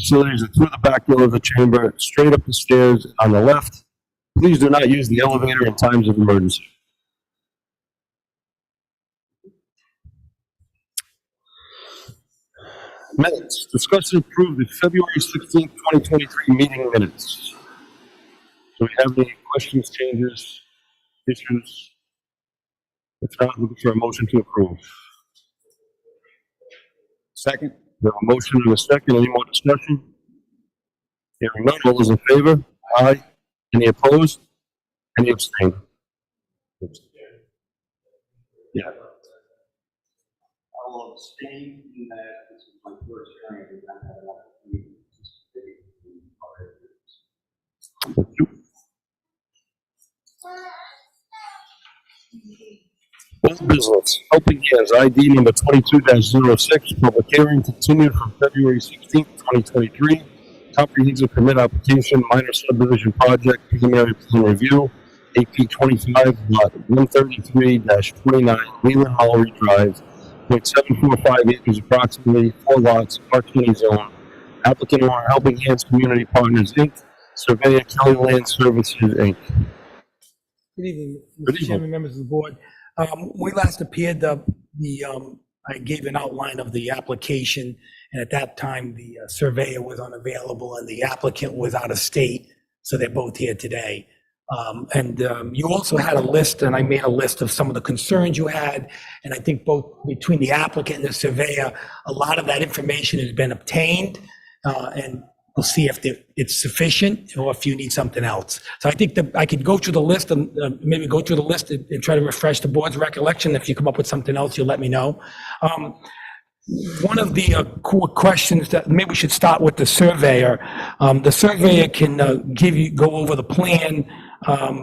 facilities and through the back door of the chamber, straight up the stairs on the left. Please do not use the elevator in times of emergency. Minutes. Discuss and approve the February 16th, 2023 meeting minutes. Do we have any questions, changes, issues? If not, looking for a motion to approve. Second. We have a motion and a second. Any more discussion? Hearing none. All those in favor? Aye. Any opposed? Any abstain? Yeah. I'll abstain in that this is my first hearing. I did not have an opportunity to participate in prior hearings. Thank you. Old business, Helping Hands, ID number 22-06, public hearing continued from February 16th, 2023. Comprehensive permit application, minor subdivision project, preliminary plan review, AP 25, lot 133-29, Leland Mallory Drive, 0.745 acres approximately, 4 lots, R20 zone. Applicant or Helping Hands Community Partners, Inc., Surveyor Kelly Land Services, Inc. Good evening, Good Mr. evening. Chairman, members of the board. We last appeared, I gave an outline of the application, and at that time, the surveyor was unavailable and the applicant was out of state, so they're both here today. You also had a list, and I made a list of some of the concerns you had, and I think both between the applicant and the surveyor, a lot of that information has been obtained, and we'll see if it's sufficient or if you need something else. So I think that I could go through the list and maybe go through the list and try to refresh the board's recollection. If you come up with something else, you'll let me know. One of the core questions that maybe we should start with the surveyor. The surveyor can go over the plan,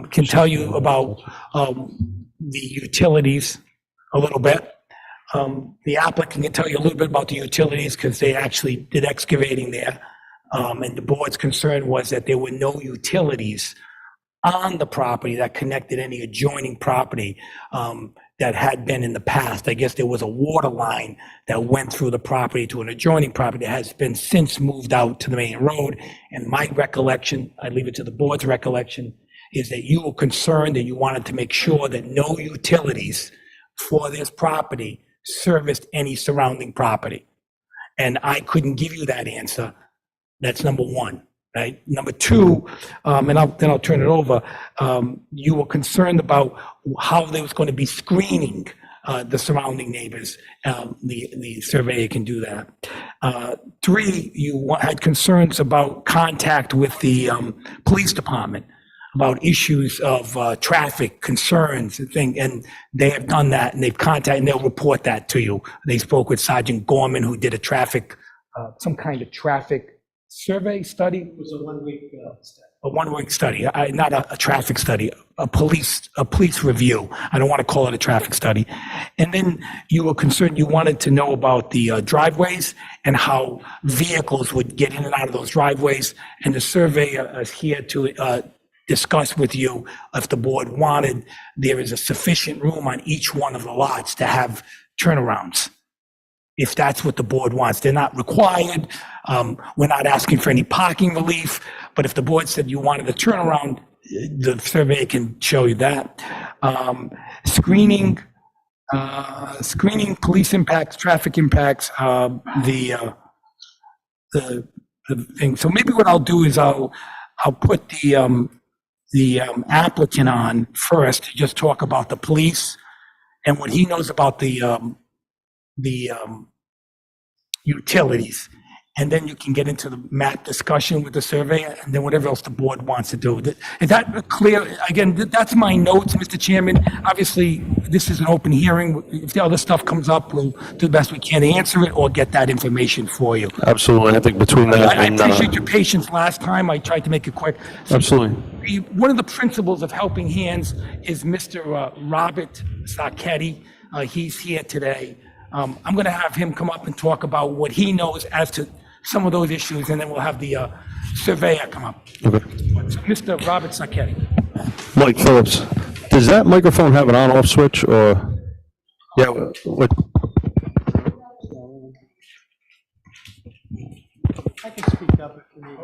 can tell you about the utilities a little bit. The applicant can tell you a little bit about the utilities because they actually did excavating there. And the board's concern was that there were no utilities on the property that connected any adjoining property that had been in the past. I guess there was a water line that went through the property to an adjoining property that has been since moved out to the main road. And my recollection, I leave it to the board's recollection, is that you were concerned and you wanted to make sure that no utilities for this property serviced any surrounding property. And I couldn't give you that answer. That's number one, right? Number two, and then I'll turn it over. You were concerned about how there was going to be screening the surrounding neighbors. The surveyor can do that. Three, you had concerns about contact with the police department about issues of traffic concerns and things, and they have done that, and they've contacted, and they'll report that to you. They spoke with Sergeant Gorman, who did a traffic, some kind of traffic survey study. It was a 1 week study. A 1 week study, not a traffic study, a police review. I don't want to call it a traffic study. And then you were concerned, you wanted to know about the driveways and how vehicles would get in and out of those driveways. And the surveyor is here to discuss with you, if the board wanted, there is a sufficient room on each one of the lots to have turnarounds, if that's what the board wants. They're not required. We're not asking for any parking relief, but if the board said you wanted a turnaround, the survey can show you that. Screening, police impacts, traffic impacts, the thing. So maybe what I'll do is I'll put the applicant on first to just talk about the police and what he knows about the utilities, and then you can get into the map discussion with the surveyor, and then whatever else the board wants to do. Is that clear? Again, that's my notes, Mr. Chairman. Obviously, this is an open hearing. If the other stuff comes up, we'll do the best we can to answer it or get that information for you. Absolutely. I think between that I and appreciate your patience last time. I tried to make it quick. absolutely. One of the principles of Helping Hands is Mr. Robert Sacchetti. He's here today. I'm going to have him come up and talk about what he knows as to some of those issues, and then we'll have the surveyor come up. Okay. So, Mr. Robert Sacchetti. Mike Phillips, does that microphone have an on-off switch or? Yeah. What? I can speak. speak up if you need me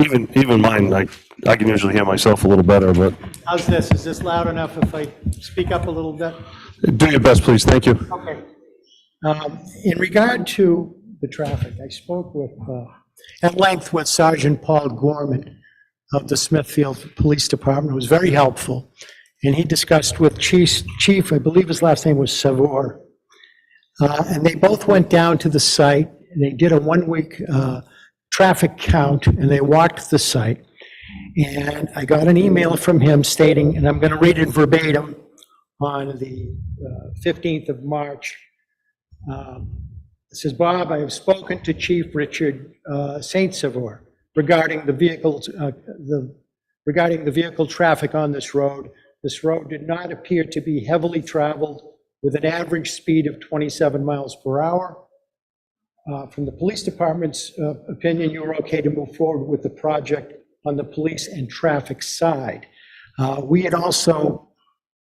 to. Even mine, I can usually hear myself a little better, but How's this? Is this loud enough if I speak up a little bit? do your best, please. Thank you. Okay. In regard to the traffic, I spoke with, at length with Sergeant Paul Gorman of the Smithfield Police Department. It was very helpful. And he discussed with Chief, I believe his last name was Savour. And they both went down to the site, and they did a one-week traffic count, and they walked the site. And I got an email from him stating, and I'm going to read it verbatim, on the 15th of March. It says, Bob, I have spoken to Chief Richard St. Savour regarding the vehicle traffic on this road. This road did not appear to be heavily traveled with an average speed of 27 miles per hour. From the police department's opinion, you were okay to move forward with the project on the police and traffic side. We had also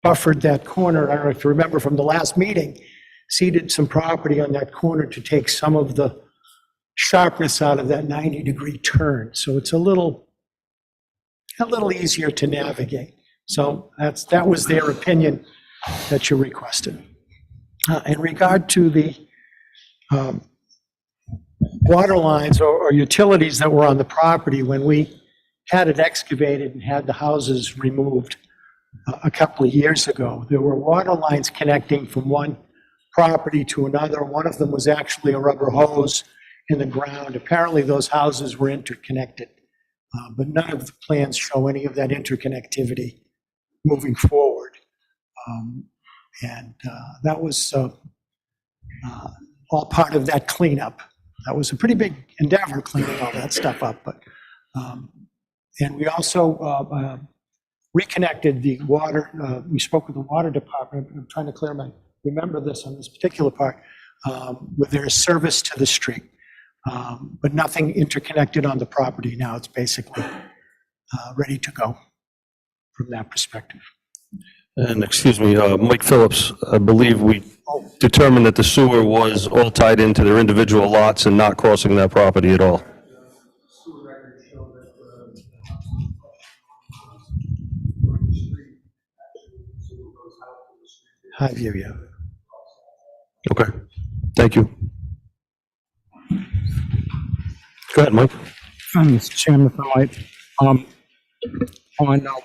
buffered that corner, I don't know if you remember from the last meeting, ceded some property on that corner to take some of the sharpness out of that 90-degree turn. So it's a little easier to navigate. So that was their opinion that you requested. In regard to the water lines or utilities that were on the property, when we had it excavated and had the houses removed a couple of years ago, there were water lines connecting from one property to another. One of them was actually a rubber hose in the ground. Apparently those houses were interconnected, but none of the plans show any of that interconnectivity moving forward. And that was all part of that cleanup. That was a pretty big endeavor, cleaning all that stuff up. But and we also reconnected the water. We spoke with the water department. I'm trying to remember this on this particular part, with their service to the street, but nothing interconnected on the property now. It's basically ready to go from that perspective. And excuse me, Mike Phillips, I believe we determined that the sewer was all tied into their individual lots and not crossing that property at all. High view, yeah. Okay, thank you. Go ahead, Mike. Mr. Chairman, if I might, on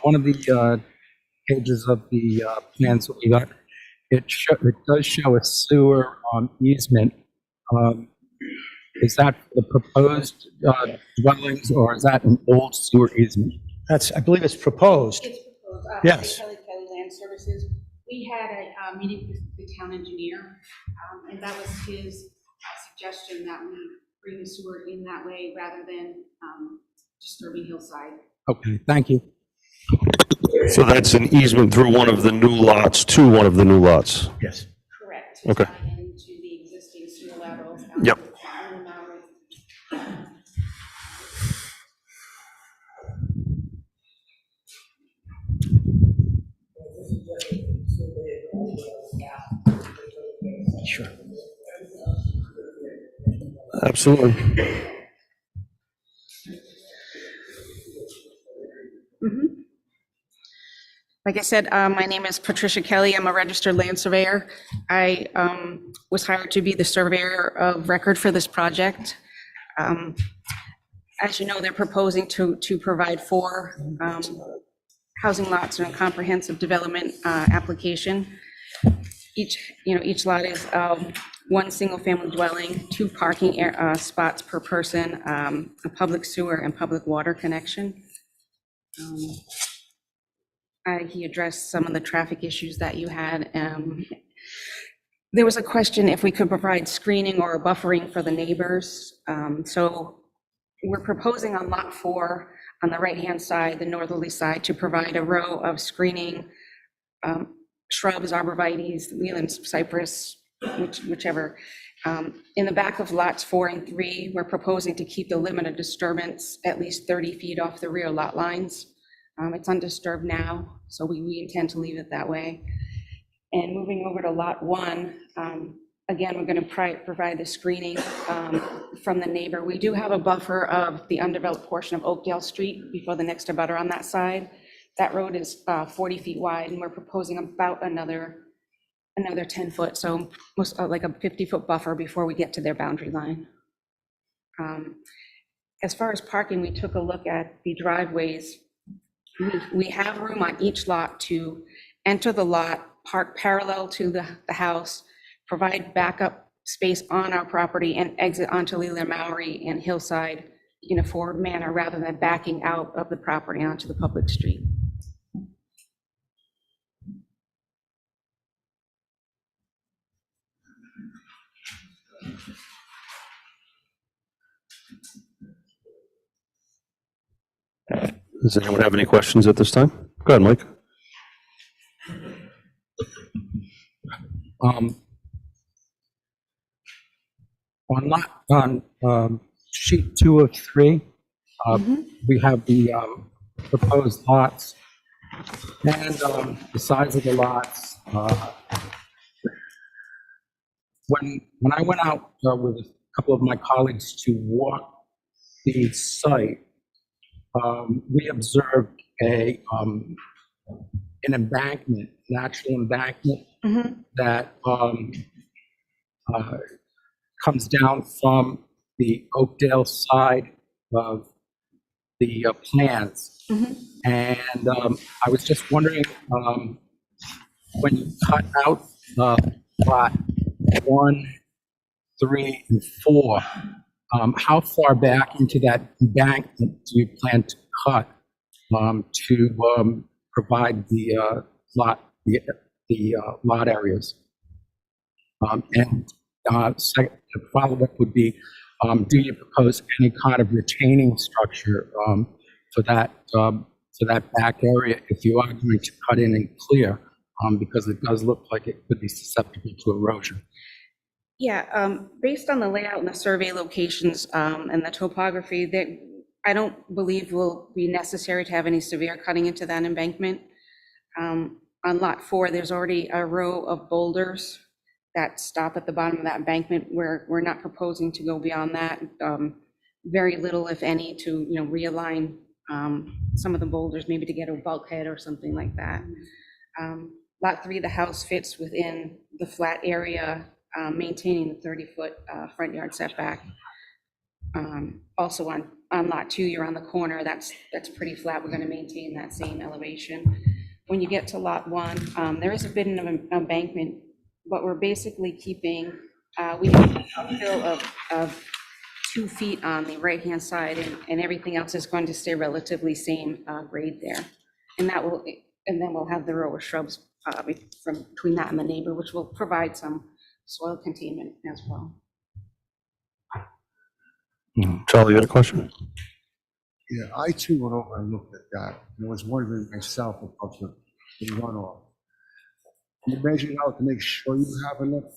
one of the pages of the plans that we got, it does show a sewer easement. Is that the proposed dwellings, or is that an old sewer easement? I believe it's proposed. It's proposed. Yes. Kelly Land Services. We had a meeting with the town engineer, and that was his suggestion that we bring the sewer in that way rather than disturbing hillside. Okay, thank you. So that's an easement through one of the new lots to one of the new lots? Yes. Correct. Okay. To tie into the existing sewer laterals. Yep. Sure. Absolutely. Like I said, my name is Patricia Kelly. I'm a registered land surveyor. I was hired to be the surveyor of record for this project. As you know, they're proposing to provide 4 housing lots in a comprehensive development application. Each lot is 1 single-family dwelling, 2 parking spots per person, a public sewer and public water connection. He addressed some of the traffic issues that you had. There was a question if we could provide screening or buffering for the neighbors. So we're proposing on lot 4 on the right-hand side, the northerly side, to provide a row of screening shrubs, arborvitaes, Leland cypress, whichever. In the back of lots 4 and 3, we're proposing to keep the limit of disturbance at least 30 feet off the rear lot lines. It's undisturbed now, so we intend to leave it that way. And moving over to Lot 1, again, we're going to provide the screening from the neighbor. We do have a buffer of the undeveloped portion of Oakdale Street before the next abutter on that side. That road is 40 feet wide, and we're proposing about another 10 foot, so most like a 50-foot buffer before we get to their boundary line. As far as parking, we took a look at the driveways. We have room on each lot to enter the lot, park parallel to the house, provide backup space on our property, and exit onto Leland Maury and Hillside in a forward manner rather than backing out of the property onto the public street. Does anyone have any questions at this time? Go ahead, Mike. On sheet 2 of 3, we have the proposed lots and the size of the lots. When I went out with a couple of my colleagues to walk the site, we observed an embankment, an actual embankment that comes down from the Oakdale side of the plans. And I was just wondering, when you cut out lot 1, 3, and 4, how far back into that embankment do you plan to cut to provide the lot areas? And second, the follow-up would be, do you propose any kind of retaining structure for that back area if you are going to cut in and clear, because it does look like it could be susceptible to erosion? Yeah, based on the layout and the survey locations and the topography, that I don't believe will be necessary to have any severe cutting into that embankment. On Lot 4, there's already a row of boulders that stop at the bottom of that embankment, where we're not proposing to go beyond that. Very little, if any, to realign some of the boulders, maybe to get a bulkhead or something like that. Lot 3, the house fits within the flat area, maintaining the 30-foot front yard setback. Also on Lot 2, you're on the corner, that's pretty flat. We're going to maintain that same elevation. When you get to Lot 1, there is a bit of an embankment, but we're basically keeping, we have an uphill of 2 feet on the right-hand side, and everything else is going to stay relatively same grade there. And then we'll have the row of shrubs from between that and the neighbor, which will provide some soil containment as well. Charlie, you had a question? Yeah, I too went over and looked at that, and I was wondering myself about the runoff. You measured out to make sure you have enough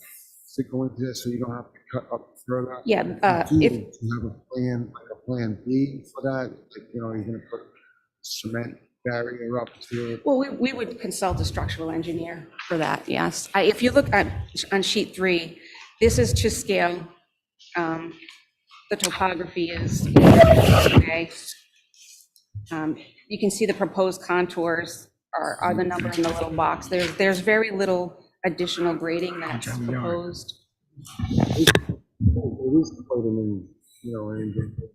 to go into this, so you don't have to cut up further? Yeah, Do you if, have a plan, like a plan B for that? Like, you're gonna put cement barrier up to it? well, we would consult a structural engineer for that, yes. If you look on sheet 3, this is to scale. The topography is okay. You can see the proposed contours are the number in the little box. There's very little additional grading that's proposed. It is quite an,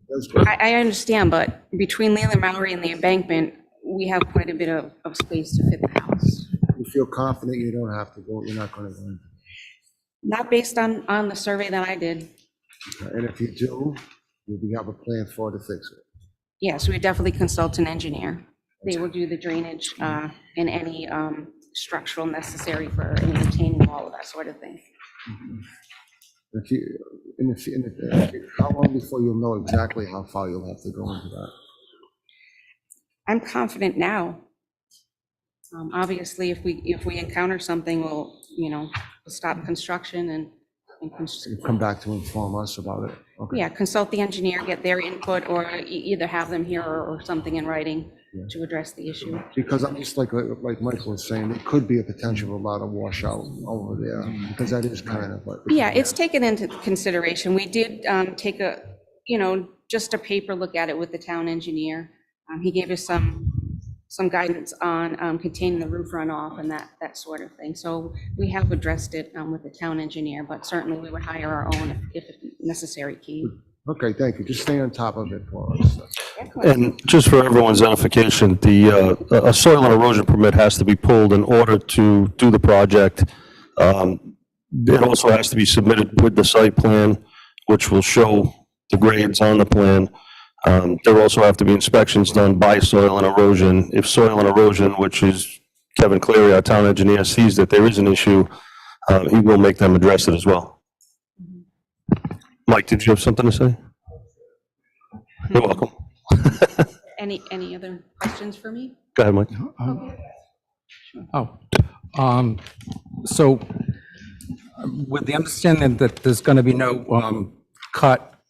that's good. I understand, but between Leland Maury and the embankment, we have quite a bit of space to fit the house. You feel confident you don't have to go, you're not gonna go into it. Not based on the survey that I did. And if you do, you have a plan for to fix it. Yes, we definitely consult an engineer. They will do the drainage and any structural necessary for any retaining wall, that sort of thing. How long before you'll know exactly how far you'll have to go into that? I'm confident now. Obviously, if we encounter something, we'll stop construction and You come back to inform us about it? Okay. yeah, consult the engineer, get their input, or either have them here or something in writing. to address the issue. Because I'm just like Michael was saying, there could be a potential of a lot of washout over there, because that is kind of like. Yeah, it's taken into consideration. We did take a, just a paper look at it with the town engineer. He gave us some guidance on containing the roof runoff and that sort of thing. So we have addressed it with the town engineer, but certainly we would hire our own if necessary, Keith. Okay, thank you. Just stay on top of it for us. And just for everyone's edification, a soil and erosion permit has to be pulled in order to do the project. It also has to be submitted with the site plan, which will show the grades on the plan. There also have to be inspections done by soil and erosion. If soil and erosion, which is Kevin Cleary, our town engineer, sees that there is an issue, he will make them address it as well. Mike, did you have something to say? You're welcome. Any other questions for me? Go ahead, Mike. So with the understanding that there's going to be no cut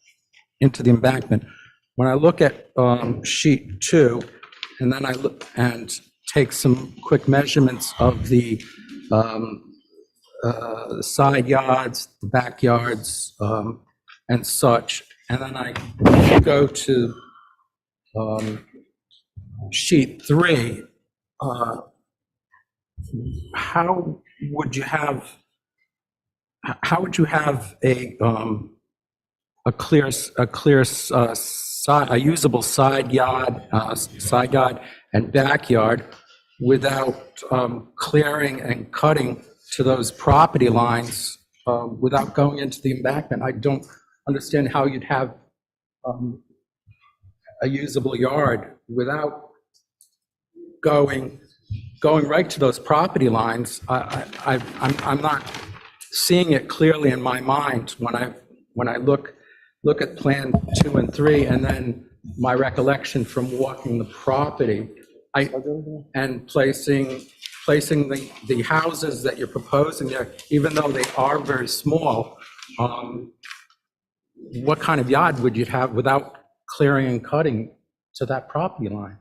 into the embankment, when I look at sheet 2, and then I look and take some quick measurements of the side yards, the backyards, and such, and then I go to sheet 3, how would you have a usable side yard and backyard without clearing and cutting to those property lines without going into the embankment? I don't understand how you'd have a usable yard without going right to those property lines. I'm not seeing it clearly in my mind when I look at Plan 2 and 3, and then my recollection from walking the property, and placing the houses that you're proposing there, even though they are very small. What kind of yard would you have without clearing and cutting to that property line?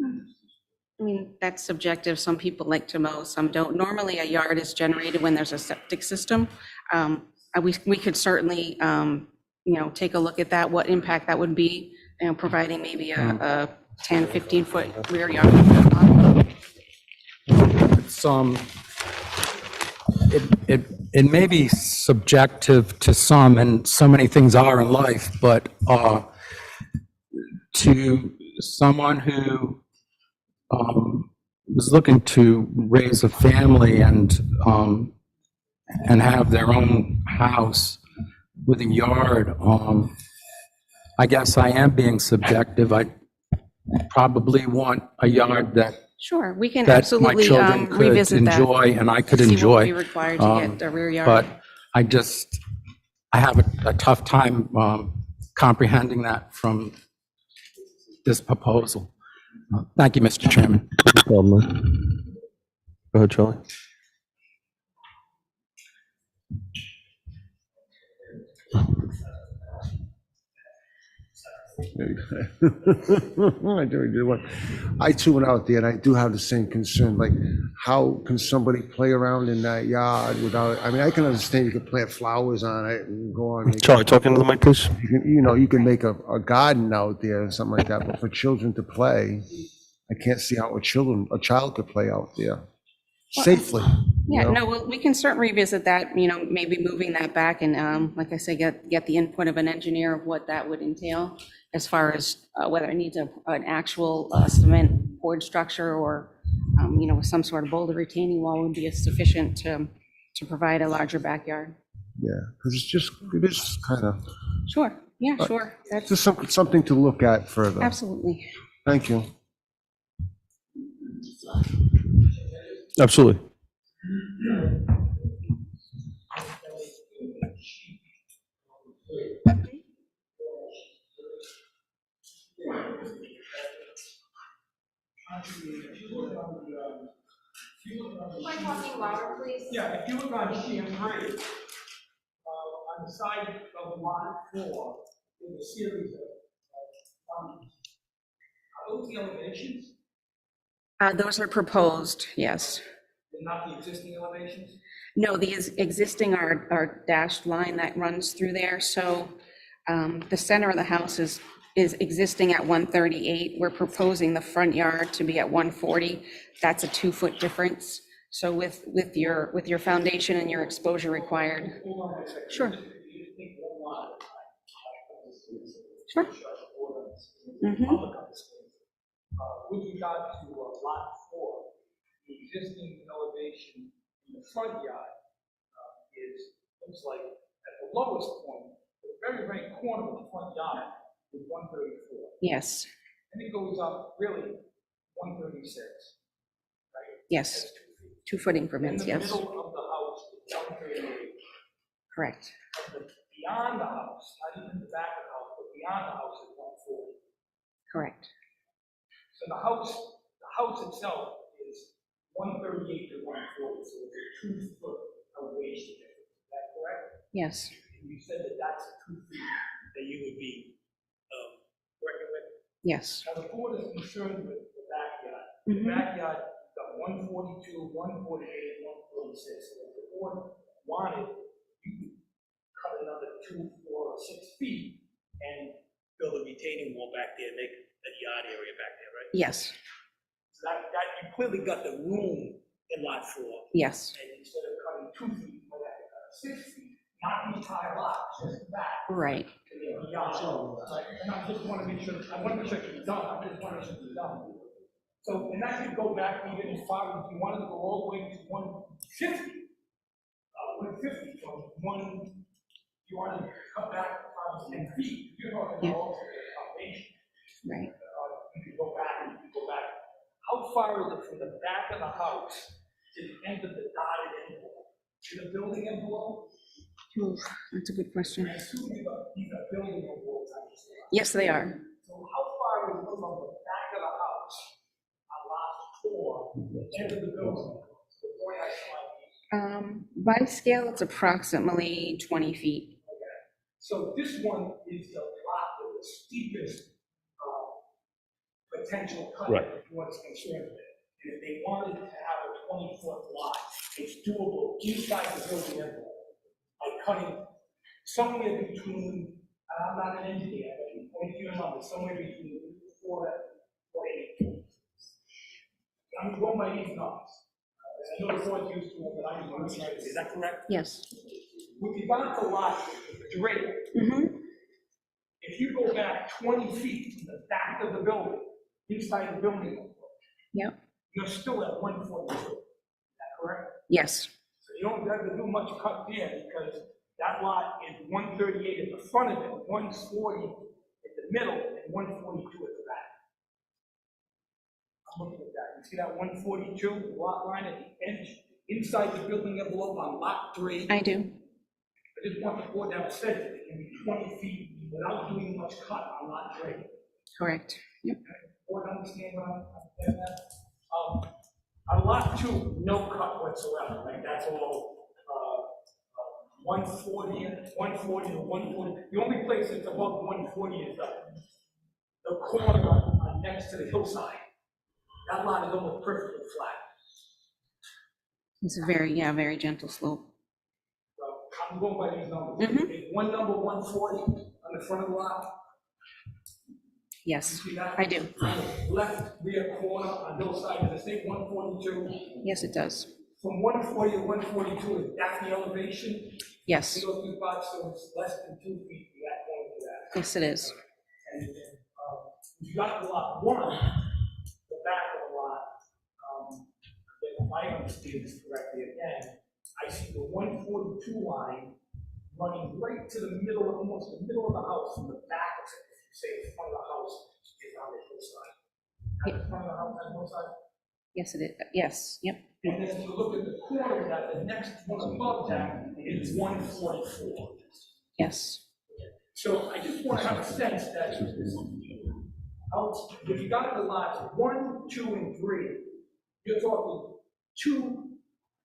I mean, that's subjective. Some people like to mow, some don't. Normally, a yard is generated when there's a septic system. We could certainly, take a look at that, what impact that would be, providing maybe a 10, 15-foot rear yard. It may be subjective to some, and so many things are in life, but to someone who was looking to raise a family and have their own house with a yard, I guess I am being subjective. I probably want a yard that Sure, we can my absolutely children could revisit that. enjoy and I could See what enjoy. would be required to get a rear yard. But I have a tough time comprehending that from this proposal. Thank you, Mr. Chairman. No problem, man. Go ahead, Charlie. I too went out there, and I do have the same concern, like, how can somebody play around in that yard without, I mean, I can understand you can plant flowers on it and go on. Charlie, talking to the mic, please. You can make a garden out there or something like that, but for children to play, I can't see how a child could play out there safely. Yeah, no, well, we can certainly revisit that, maybe moving that back and, like I said, get the input of an engineer of what that would entail as far as whether it needs an actual cement board structure or, some sort of boulder retaining wall would be sufficient to provide a larger backyard. Yeah, because it is kind of, Sure, yeah, sure. That's just something to look at further. absolutely. Thank you. Absolutely. Yeah, if you look on sheet 3, on the side of lot 4, there's a series of those the elevations? Those are proposed, yes. They're not the existing elevations? No, the existing are dashed line that runs through there, so the center of the house is existing at 138. We're proposing the front yard to be at 140. That's a 2-foot difference. So with your foundation and your exposure required. Hold on a second. Sure. You just think one lot. Sure. Mhm. With regard to lot 4, the existing elevation in the front yard looks like at the lowest point, the very right corner of the front yard is 134. Yes, And it goes up really 136, right? yes, That's 2 feet. 2-foot increments, In the yes, middle of the house is 138. correct. But beyond the house, not even the back of the house, but beyond the house is 140. Correct. So the house itself is 138 to 140, so it's a 2-foot elevation. Is that correct? Yes, And you said that that's 2 feet that you would be working with. yes. Now, the board is concerned with the backyard. The Mhm. backyard got 142, 148, 146. So if the board wanted, you could cut another 2, 4, or 6 feet and build a retaining wall back there, make a yard area back there, right? Yes, So that you clearly got the room in lot 4. yes, And instead of cutting 2 feet, you might have to cut 6 feet, not the entire lot, just the back. right. And then beyond. And I just want to make sure, I want to make sure it's done, I just want to make sure it's done. So, and that could go back even as far as you wanted to go all the way to 150. 150 from one, you want to cut back 10 feet, you're talking Yeah. about also the foundation. Right. You could go back, you could go back. How far is it from the back of the house to the end of the dotted envelope? To the building envelope? Ooh, that's a good question. I assume these are building envelopes, I just. Yes, they are. So how far is it from the back of the house on lot 4, the end of the building, to the point I saw it? By scale, it's approximately 20 feet. So this one is the lot with the steepest potential cut Right. if one's concerned with it. And if they wanted to have a 20-foot lot, it's doable inside the building envelope by cutting somewhere between, and I'm not an engineer, but you point to your number, somewhere between 4 and 8. I'm going by these numbers. I know the board's used to them, but I'm going to try to, is that correct? Yes. With regard to lot 3, Mm-hmm. if you go back 20 feet from the back of the building, inside the building envelope, Yep. you're still at 142. Is that correct? Yes. So you don't have to do much cut there because that lot is 138 at the front of it, 140 at the middle, and 142 at the back. I'm looking at that. You see that 142 lot line at the edge, inside the building envelope on lot 3? I do. I just want the board to have a sense that it can be 20 feet without doing much cut on lot 3. Correct. Yep. Board understand what I'm saying? On lot 2, no cut whatsoever, like that's all, 140 to 140. The only place that's above 140 is the corner next to the hillside. That lot is almost perfectly flat. It's a very gentle slope. So I'm going by these numbers. Mhm. Is one number 140 on the front of the lot? Yes, You see that? I do. Left rear corner on hillside, does it say 142? Yes, it does. From 140 to 142, is that the elevation? Yes. You go through spots, so it's less than 2 feet from that point to that. Yes, it is. And you got the lot 1, the back of the lot, if I understand this correctly again, I see the 142 line running right to the middle, almost the middle of the house, from the back of it. If you say the front of the house is on the hillside. At the front of the house on the hillside. Yes, it is. Yes, yep. And then if you look at the corner of that, the next one above that is 144. Yes. So I just want to have a sense that if you got the lots 1, 2, and 3, you're talking 2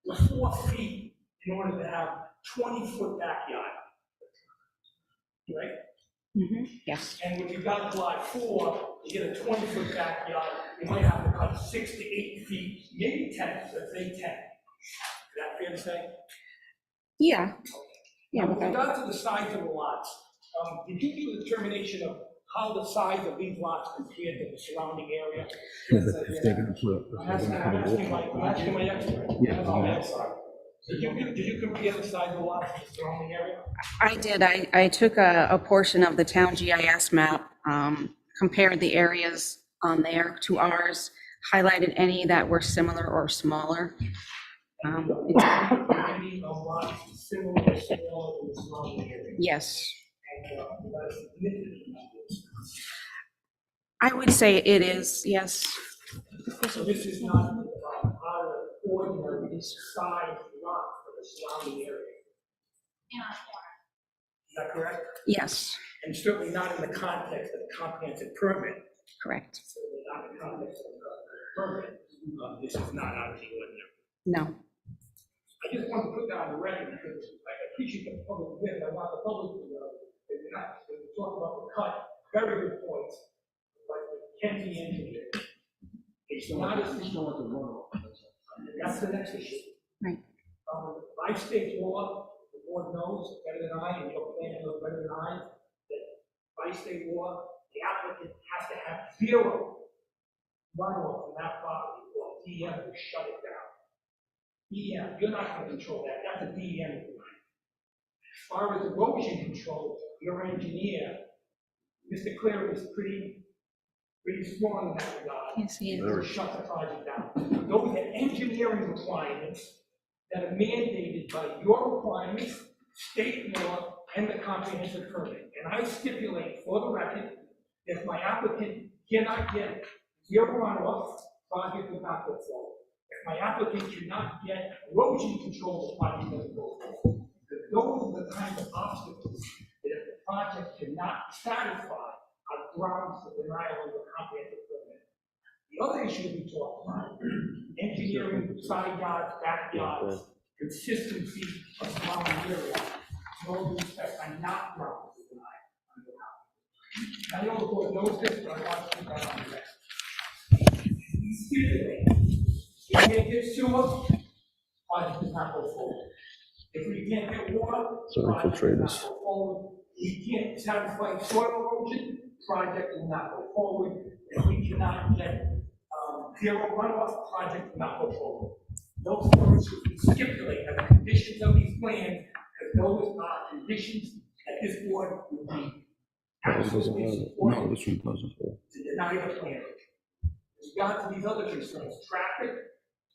to 4 feet in order to have 20-foot backyard. Right? Mm-hmm. Yes. And when you got lot 4, you get a 20-foot backyard, you might have to cut 6 to 8 feet, maybe 10, so say 10. Is that fair to say? Yeah. Yeah, Now, with without- regard to the size of the lots, did you do a determination of how the size of these lots compared to the surrounding area? Yeah, but if they're gonna put, I'm asking my expert. Yeah. I'm sorry. Did you compare the size of the lots to the surrounding area? I did. I took a portion of the town GIS map, compared the areas on there to ours, highlighted any that were similar or smaller. Any of lots similar or smaller in the surrounding area? Yes, And that's significant numbers. I would say it is, yes. So this is not our ordinary size lot for the surrounding area. Is that correct? Yes, And certainly not in the context of the comprehensive permit. correct. Certainly not in the context of the permit. This is not out of the ordinary. No. I just want to put that on the record because I appreciate the public with, I want the public to know that you're not, when you talk about the cut, very good points, like can be engineered. It's not as simple as a runoff. That's the next issue. Right. By state law, the board knows better than I, and your plan knows better than I, that by state law, the applicant has to have 0 runoff from that property, or DM will shut it down. DEM, you're not going to control that, that's a DEM line. As far as erosion control, your engineer, Mr. Clear, is pretty strong in that regard. Yes, he is. To shut the project down. Those are engineering requirements that are mandated by your requirements, state law, and the comprehensive permit. And I stipulate for the record, if my applicant cannot get 0 runoff, project will not go forward. If my applicant cannot get erosion control, the project doesn't go forward. Because those are the kinds of obstacles that if the project cannot satisfy are grounds for denial of the comprehensive permit. The other issue we talked about, engineering, side yards, backyards, consistency of surrounding area, no respect are not grounds for denial of the comprehensive permit. I know the board knows this, but I want to keep that on the record. If we can't get sewer, project does not go forward. If we can't get water, project does not go forward. We can't satisfy soil erosion, project will not go forward. If we cannot get 0 runoff, project will not go forward. Those points should be stipulated as conditions of these plans, because those are conditions that this board will be absolutely supported this one doesn't. to deny the plan. With regard to these other concerns, traffic,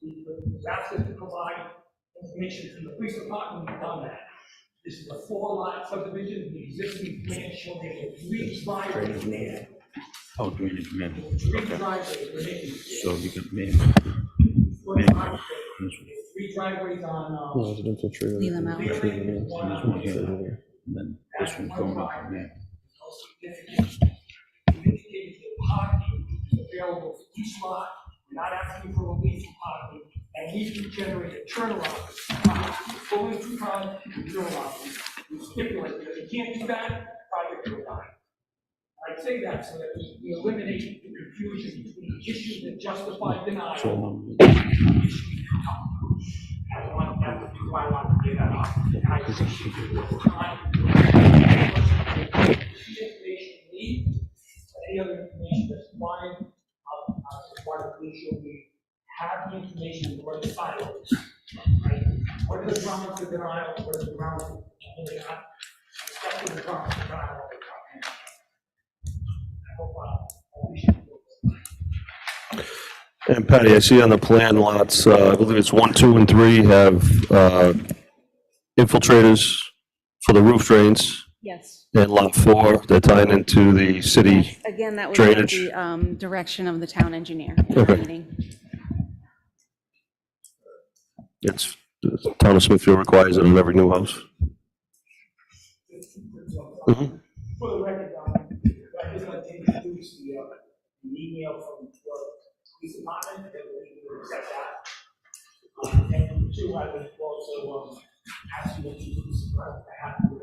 we've asked us to provide information from the police department, we've done that. This is a 4-lot subdivision, the existing plan showing there were 3 driveways there. Oh, drainage man. 3 driveways, we're making. So you can, man, 3 driveways on, Residential trailer. Leave them out. Leland, one on here, Leland. and then this one going up from there. Also significant. We indicated that parking is available for each lot, we're not asking for relief from parking, and we can generate a turnaround, fully 2 cars, turnaround. We stipulate that if you can't do that, project will die. I say that so that we eliminate the confusion between issues that justify denial. I want that to be why I want to get that off. And I appreciate your time. Information you need, any other information that's required, required to ensure we have the information in the right silos. Right? What are the grounds for denial? What are the grounds for not? Especially the grounds for denial of the comprehensive. I hope I appreciate it. And Patty, I see on the plan lots, I believe it's 1, 2, and 3 have infiltrators for the roof drains. Yes. And lot 4, they're tying into the city. Again, that was Drainage. the direction of the town engineer in the Okay. meeting. It's, the town of Smithfield requires it in every new house. Mhm. For the record, I just like to introduce the email from the police department, that we will accept that. And 2, I would also ask you to use, I have to.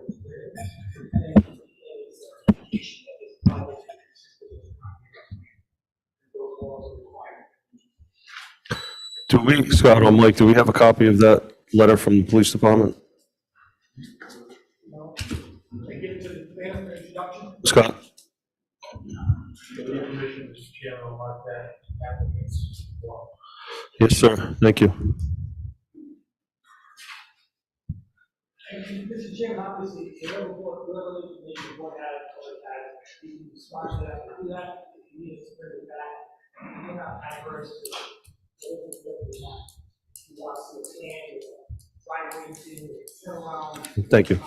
Do we, Scott or Mike, do we have a copy of that letter from the police department? Scott? Yes, sir. Thank you. Mr. Chairman, obviously, whatever information the board has, you can respond to that, do that, if you need us to bring it back. We're not adverse to you want to expand, driveway to turn around. Thank you.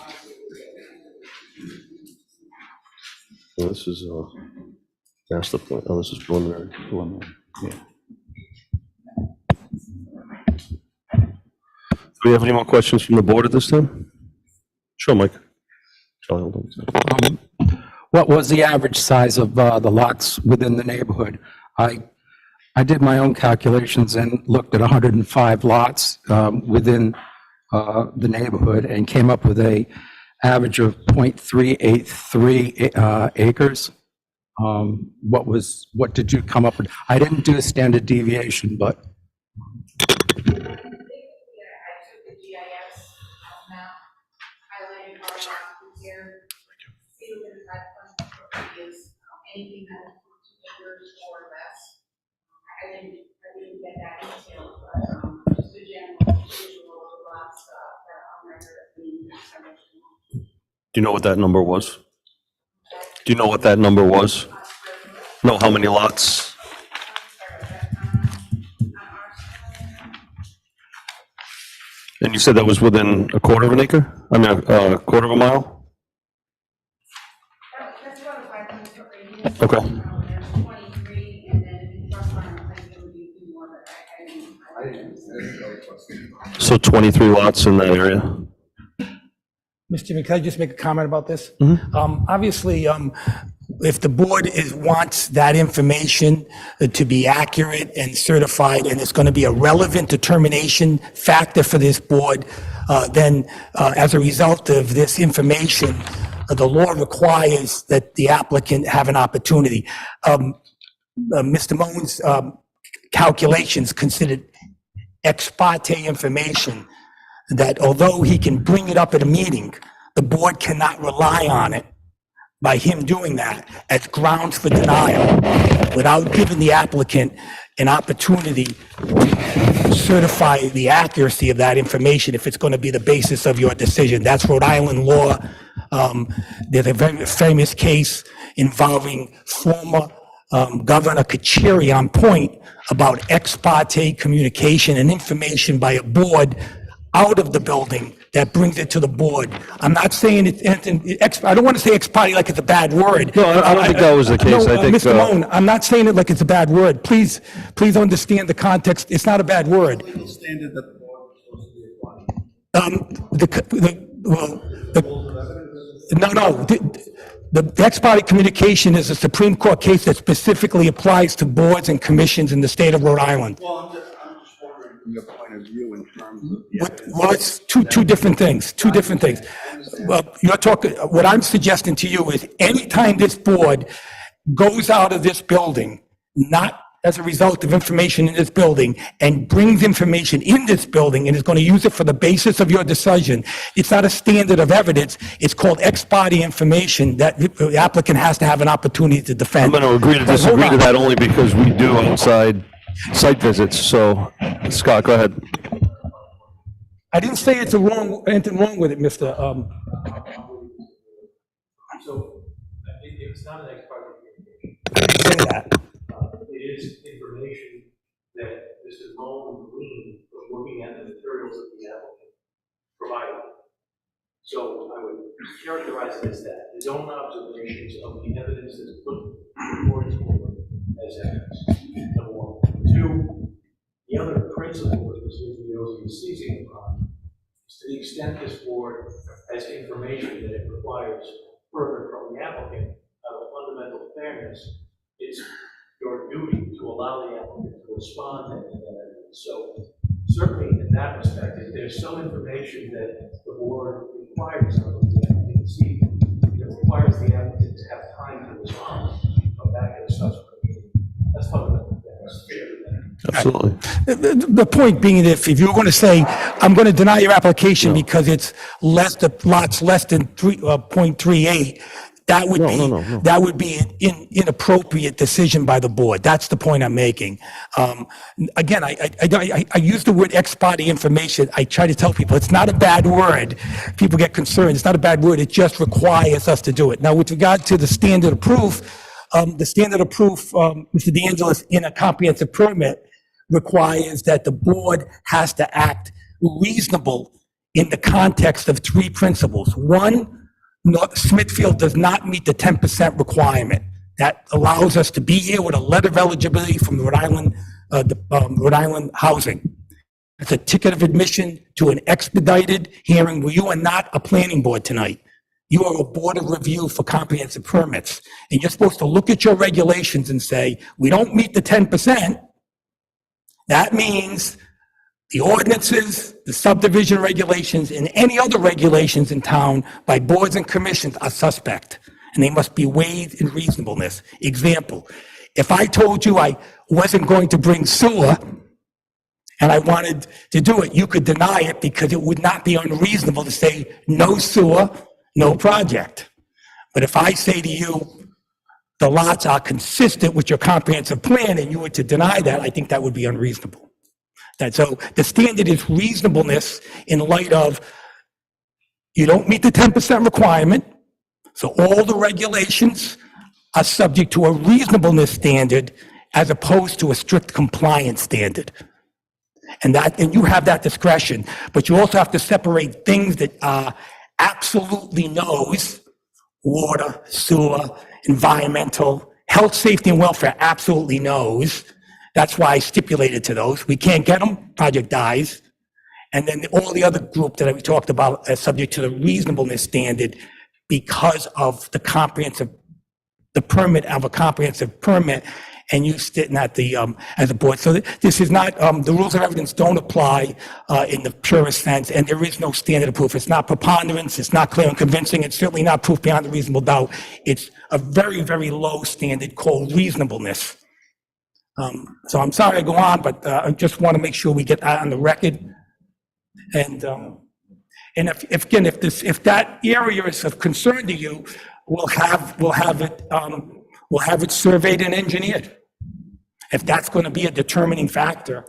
Well, this is, master plan. Oh, this is preliminary. Yeah. Do we have any more questions from the board at this time? Sure, Mike. Charlie, hold on. What was the average size of the lots within the neighborhood? I did my own calculations and looked at 105 lots within the neighborhood and came up with a average of 0.383 acres. What did you come up with? I didn't do a standard deviation, but I took the GIS map, highlighted our lots here. See within 5.4 is anything that is 2 acres or less. I didn't get that detail, but just a general visual of lots that are on record as being several. Do you know what that number was? Do you know what that number was? No, how many lots? And you said that was within a quarter of an acre? I mean, a quarter of a mile? That's about a 5-foot radius. Okay. There's 23, and then if you cross line, I think it would be more, but I didn't. So 23 lots in that area? Mr. Chairman, can I just make a comment about this? Obviously, if the board wants that information to be accurate and certified, and it's going to be a relevant determination factor for this board, then as a result of this information, the law requires that the applicant have an opportunity. Mr. Moen's calculations considered ex parte information that although he can bring it up at a meeting, the board cannot rely on it by him doing that as grounds for denial without giving the applicant an opportunity to certify the accuracy of that information if it's going to be the basis of your decision. That's Rhode Island law. There's a very famous case involving former Governor Kachiri on point about ex parte communication and information by a board out of the building that brings it to the board. I'm not saying I don't want to say ex parte like it's a bad word. No, I don't think that was the case. No, I think, Mr. Moen, I'm not saying it like it's a bad word. Please understand the context. It's not a bad word. Legal standard that the board is supposed to be applying. The ex parte communication is a Supreme Court case that specifically applies to boards and commissions in the state of Rhode Island. Well, I'm just wondering from your point of view in terms of the evidence. Well, it's two different things, Well, you're talking, what I'm suggesting to you is anytime this board goes out of this building, not as a result of information in this building, and brings information in this building and is going to use it for the basis of your decision, it's not a standard of evidence. It's called ex parte information that the applicant has to have an opportunity to I'm defend. going to agree to But hold disagree to on. that only because we do outside site visits. So, Scott, go ahead. I didn't say anything wrong with it, Mr. So it's not an ex parte communication. I didn't say that. It is information that Mr. Moen gleaned from looking at the materials that the applicant provided. So I would characterize it as that, his own observations of the evidence that's put before his board as evidence, number one. Two, the other principle that Mr. Riozzi is seizing upon is to the extent this board has information that it requires further from the applicant out of fundamental fairness, it's your duty to allow the applicant to respond to that evidence. So certainly in that respect, if there's some information that the board requires of the applicant to see, it requires the applicant to have time to respond, come back at a subsequent meeting. That's fundamental fairness. Absolutely. The point being that if you're going to say, I'm going to deny your application because it's the lot's less than 0.38, that would be, No. that would be an inappropriate decision by the board. That's the point I'm making. Again, I use the word ex parte information. I try to tell people it's not a bad word. People get concerned. It's not a bad word. It just requires us to do it. Now, with regard to the standard of proof, Mr. DeAngelis, in a comprehensive permit requires that the board has to act reasonable in the context of three principles. One, Smithfield does not meet the 10% requirement. That allows us to be here with a letter of eligibility from Rhode Island Housing. It's a ticket of admission to an expedited hearing where you are not a planning board tonight. You are a board of review for comprehensive permits. And you're supposed to look at your regulations and say, we don't meet the 10%. That means the ordinances, the subdivision regulations, and any other regulations in town by boards and commissions are suspect, and they must be weighed in reasonableness. Example, if I told you I wasn't going to bring sewer and I wanted to do it, you could deny it because it would not be unreasonable to say no sewer, no project. But if I say to you, the lots are consistent with your comprehensive plan and you were to deny that, I think that would be unreasonable. So the standard is reasonableness in light of you don't meet the 10% requirement, so all the regulations are subject to a reasonableness standard as opposed to a strict compliance standard. And you have that discretion, but you also have to separate things that are absolutely no's, water, sewer, environmental, health, safety, and welfare, absolutely no's. That's why I stipulated to those. We can't get them, project dies. And then all the other group that we talked about are subject to the reasonableness standard because of the permit of a comprehensive permit, and you sitting at the, as a board. So this is not, the rules of evidence don't apply in the purest sense, and there is no standard of proof. It's not preponderance, it's not clear and convincing, it's certainly not proof beyond a reasonable doubt. It's a very, very low standard called reasonableness. So I'm sorry to go on, but I just want to make sure we get that on the record. And if that area is of concern to you, we'll have it surveyed and engineered. If that's going to be a determining factor,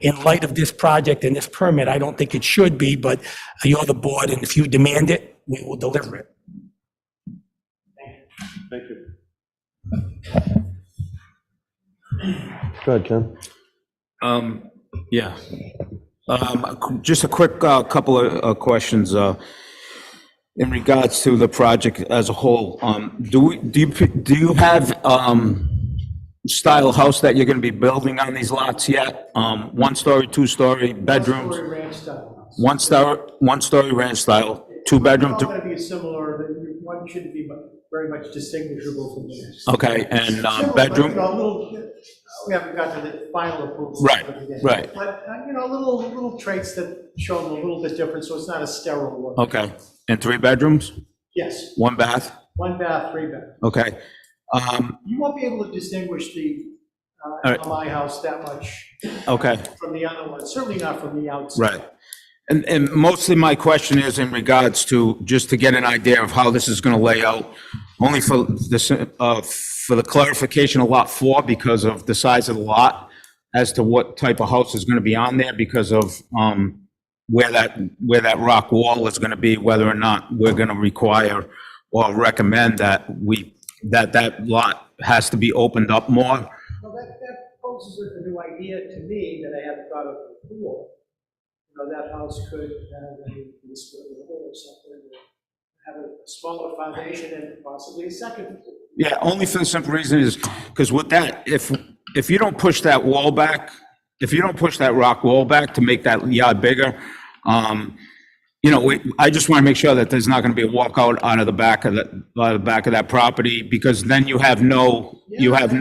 in light of this project and this permit, I don't think it should be, but you're the board, and if you demand it, we will deliver it. Thank you. Go ahead, Ken. Yeah. Just a quick couple of questions in regards to the project as a whole. Do you have style house that you're going to be building on these lots yet? 1-story, 2-story, bedrooms? One-story ranch style house. One-story ranch style, 2-bedroom. It's all going to be similar, one shouldn't be very much distinguishable from the next. Okay, and Similar, bedroom? but, we haven't got to the final approval. Right, of it yet. right. But, little traits that show them a little bit different, so it's not a sterile look. Okay, and 3 bedrooms? Yes, 1 bath? 1 bath, 3 bed. Okay. You won't be able to distinguish the, right. my house that much Okay. from the other one, certainly not from the outside. Right. And mostly my question is in regards to, just to get an idea of how this is going to lay out, only for this, for the clarification of Lot 4, because of the size of the lot, as to what type of house is going to be on there, because of where that rock wall is going to be, whether or not we're going to require or recommend that that lot has to be opened up more. Well, that poses a new idea to me that I hadn't thought of before. That house could have a split wall or something, have a smaller foundation and possibly a second floor. Yeah, only for the simple reason is because with that, if you don't push that wall back, if you don't push that rock wall back to make that yard bigger, I just want to make sure that there's not going to be a walkout out of the back of that property, because then you have no yard.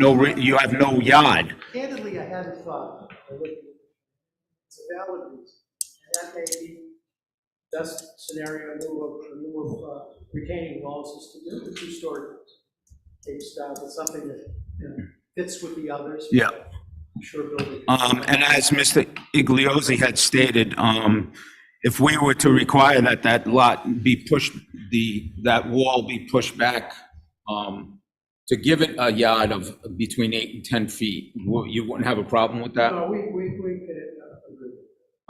Candidly, I hadn't thought. It's a valid reason. And that may be the best scenario in lieu of retaining walls is to do the 2-story cape style. It's something that fits with the others. Yeah. sure building. And as Mr. Igliozzi had stated, if we were to require that that lot be pushed, that wall be pushed back, to give it a yard of between 8 and 10 feet, you wouldn't have a problem with that? No, we could agree.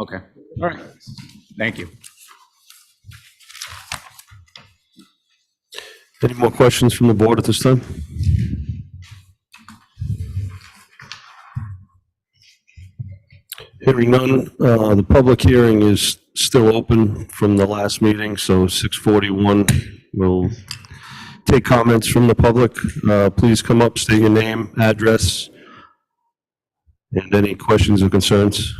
Okay, all right, thank you. Any more questions from the board at this time? Hearing none, the public hearing is still open from the last meeting, so 6:41. We'll take comments from the public. Please come up, state your name, address, and any questions or concerns.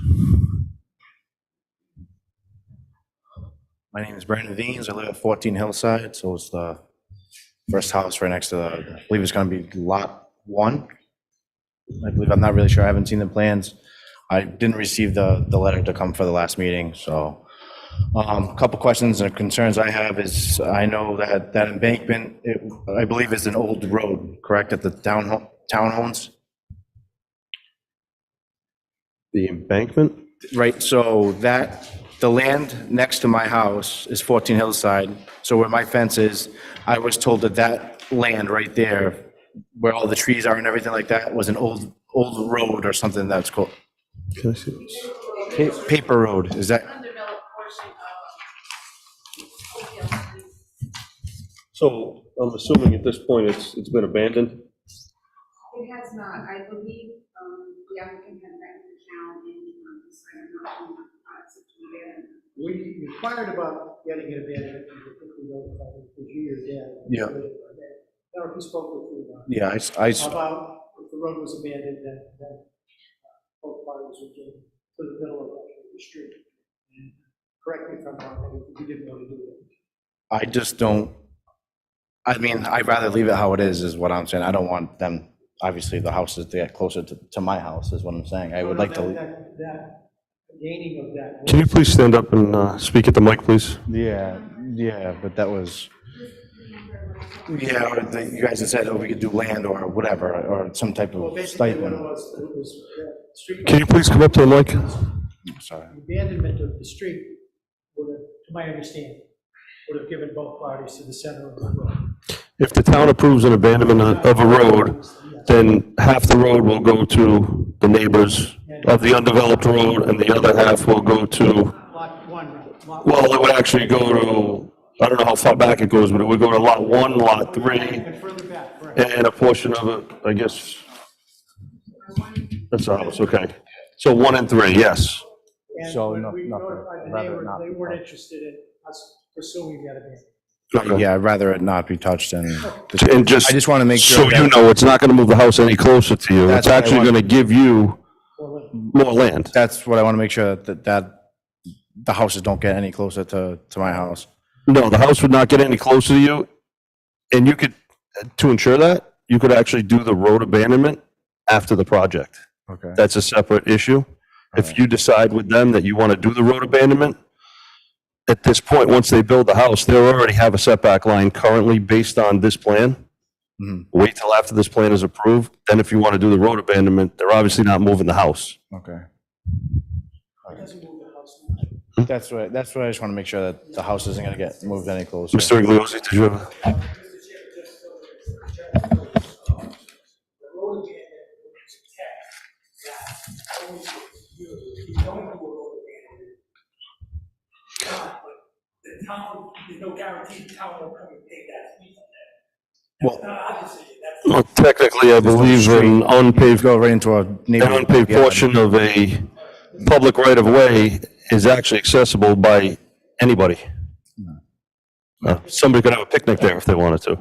My name is Brandon Veens. I live at 14 Hillside, so it's the first house right next to the, I believe it's going to be lot 1. I believe, I'm not really sure. I haven't seen the plans. I didn't receive the letter to come for the last meeting, so a couple questions and concerns I have is, I know that that embankment, I believe is an old road, correct, at the townhomes? The embankment? Right, so that, the land next to my house is 14 Hillside, so where my fence is, I was told that that land right there, where all the trees are and everything like that, was an old road or something that's called, Can I see this? paper road, is that? Undeveloped portion of Oakdale Street. So I'm assuming at this point it's been abandoned? It has not, I believe, the applicant had met with the town and decided not to, abandon. We inquired about getting it abandoned, and I think we notified it was you or Dan. Yeah. Now, if you spoke with you Yeah, about if the road was abandoned, then both parties would get to the middle of the street. And correct me if I'm wrong, if you didn't want to do it. I just don't, I mean, I'd rather leave it how it is what I'm saying. I don't want them, obviously, the houses to get closer to my house is what I'm saying. I would like to. That gaining of that. Can you please stand up and speak at the mic, please? Yeah, but that was, yeah, or you guys had said, oh, we could do land or whatever, or some type Well, of basically, what stipend. it was the street. Can you please come up to the mic? Sorry. The abandonment of the street would have, to my understanding, would have given both parties to the center of the road. If the town approves an abandonment of a road, then half the road will go to the neighbors of the undeveloped road, and the other half will go to, Lot 1, lot well, it would actually go to, I don't know how far back it goes, but it would go to lot 1, lot 3, and further back, correct. and a portion of it, I guess, that's a house, okay. So 1 and 3, yes. And So, when no- we nothing. notified the Rather neighbors, not they be weren't touched. interested in us pursuing that abandonment. Okay. Yeah, I'd rather it not be touched and. And just, I just want to make so sure you that, know, it's not gonna move the house any closer to you. That's It's what I actually want. gonna give you Well, more land. that's what I want to make sure that the houses don't get any closer to my house. No, the house would not get any closer to you. And you could, to ensure that, you could actually do the road abandonment after the project. Okay. That's a separate issue. If you decide with them that you want to do the road abandonment, at this point, once they build the house, they already have a setback line currently based on this plan. Mhm. Wait till after this plan is approved. Then if you want to do the road abandonment, they're obviously not moving the house. Okay. it doesn't move the house. That's what I just want to make sure that the house isn't going to get moved any closer. Mr. Igliozzi, did you have? The road abandonment would protect that only if you don't do a road abandonment. But the town, there's no guarantee the town will come and take that fee from that. Well- That's not our decision, that's. Well, technically, I believe an unpaved Go right into a an neighborhood. unpaved portion of a public right-of-way is actually accessible by anybody. Somebody could have a picnic there if they wanted to. I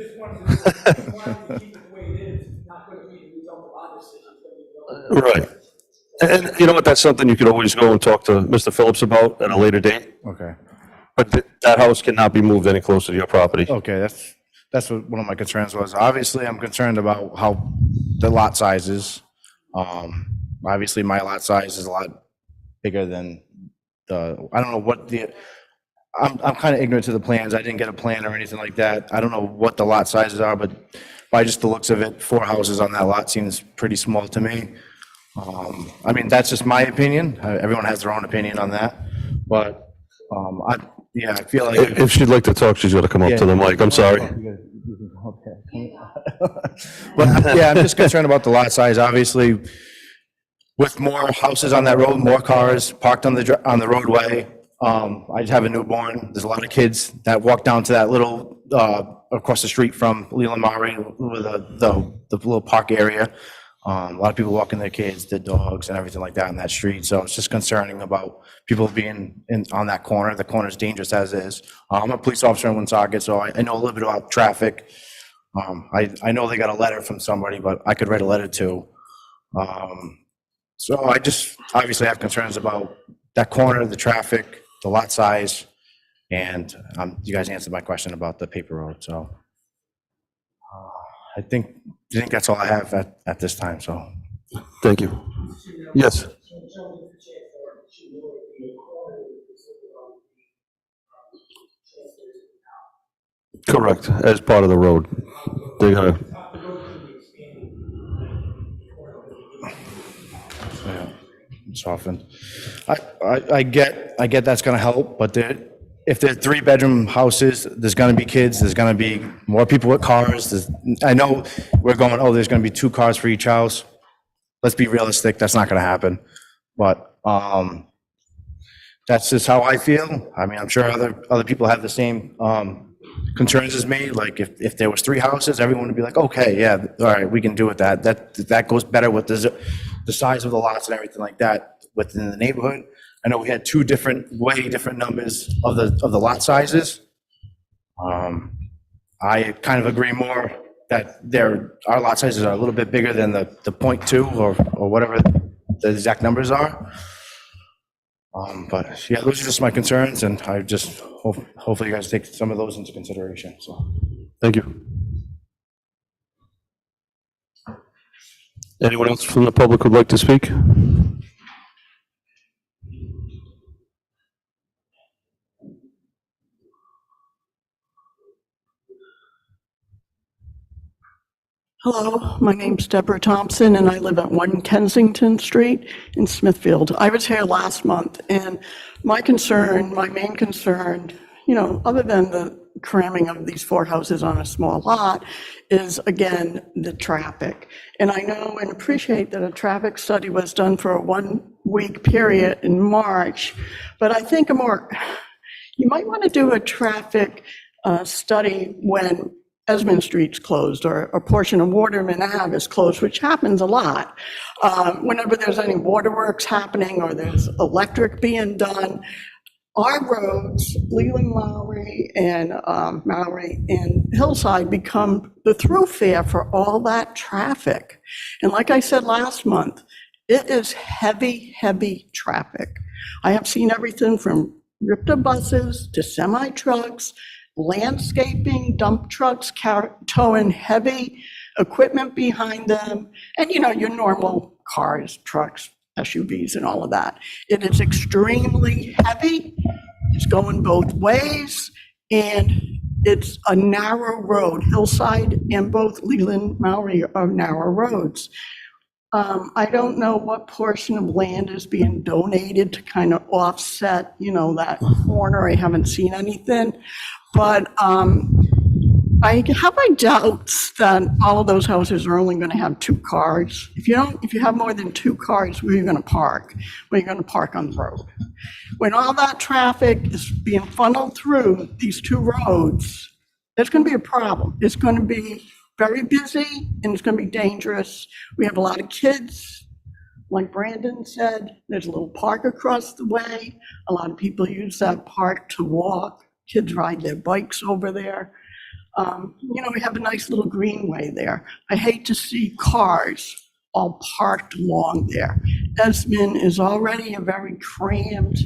just wanted to keep it the way it is, it's not going to be the result of our decision, it's going to be. Right. And you know what, that's something you could always go and talk to Mr. Phillips about at a later date. Okay. But that house cannot be moved any closer to your property. Okay, that's what one of my concerns was. Obviously, I'm concerned about how the lot size is. Obviously, my lot size is a lot bigger than I don't know what I'm kind of ignorant to the plans. I didn't get a plan or anything like that. I don't know what the lot sizes are, but by just the looks of it, 4 houses on that lot seems pretty small to me. I mean, that's just my opinion. Everyone has their own opinion on that. But, I feel like. If she'd like to talk, she's got to come up to the mic. I'm sorry. But, yeah, I'm just concerned about the lot size. Obviously, with more houses on that road, more cars parked on the roadway. I have a newborn. There's a lot of kids that walk down to that little, across the street from Leland Maury with the little park area. A lot of people walking their kids, their dogs and everything like that in that street. So it's just concerning about people being on that corner. The corner's dangerous as is. I'm a police officer in Woonsocket, so I know a little bit about traffic. I know they got a letter from somebody, but I could write a letter too. So I just obviously have concerns about that corner, the traffic, the lot size, and you guys answered my question about the paper road, so. I think that's all I have at this time, so. Thank you. Yes. Correct, as part of the road. They're gonna, Yeah, softened. I get that's gonna help, but if they're 3-bedroom houses, there's gonna be kids, there's gonna be more people with cars. I know we're going, there's gonna be 2 cars for each house. Let's be realistic, that's not gonna happen. But, that's just how I feel. I mean, I'm sure other people have the same, concerns as me. Like if there was 3 houses, everyone would be like, okay, yeah, all right, we can do with that. That goes better with the size of the lots and everything like that within the neighborhood. I know we had 2 way different numbers of the lot sizes. I kind of agree more that our lot sizes are a little bit bigger than the 0.2 or whatever the exact numbers are. But yeah, those are just my concerns, and I just hopefully you guys take some of those into consideration, so. thank you. Anyone else from the public would like to speak? Hello, my name's Deborah Thompson, and I live at 1 Kensington Street in Smithfield. I was here last month, and my main concern, other than the cramming of these 4 houses on a small lot, is, again, the traffic. And I know and appreciate that a traffic study was done for a 1-week period in March, but I think you might want to do a traffic study when Esmond Street's closed or a portion of Waterman Ave is closed, which happens a lot. Whenever there's any waterworks happening or there's electric being done, our roads, Leland Maury and Hillside, become the thoroughfare for all that traffic. And like I said last month, it is heavy, heavy traffic. I have seen everything from ripped-up buses to semi-trucks, landscaping, dump trucks towing heavy equipment behind them, and your normal cars, trucks, SUVs, and all of that. It is extremely heavy. It's going both ways, and it's a narrow road. Hillside and both Leland Maury are narrow roads. I don't know what portion of land is being donated to kind of offset, that corner. I haven't seen anything. But I have my doubts that all of those houses are only going to have 2 cars. If you have more than 2 cars, where are you going to park? Where are you going to park on the road? When all that traffic is being funneled through these 2 roads, there's going to be a problem. It's going to be very busy and it's going to be dangerous. We have a lot of kids. Like Brandon said, there's a little park across the way. A lot of people use that park to walk. Kids ride their bikes over there. We have a nice little greenway there. I hate to see cars all parked along there. Esmond is already a very crammed,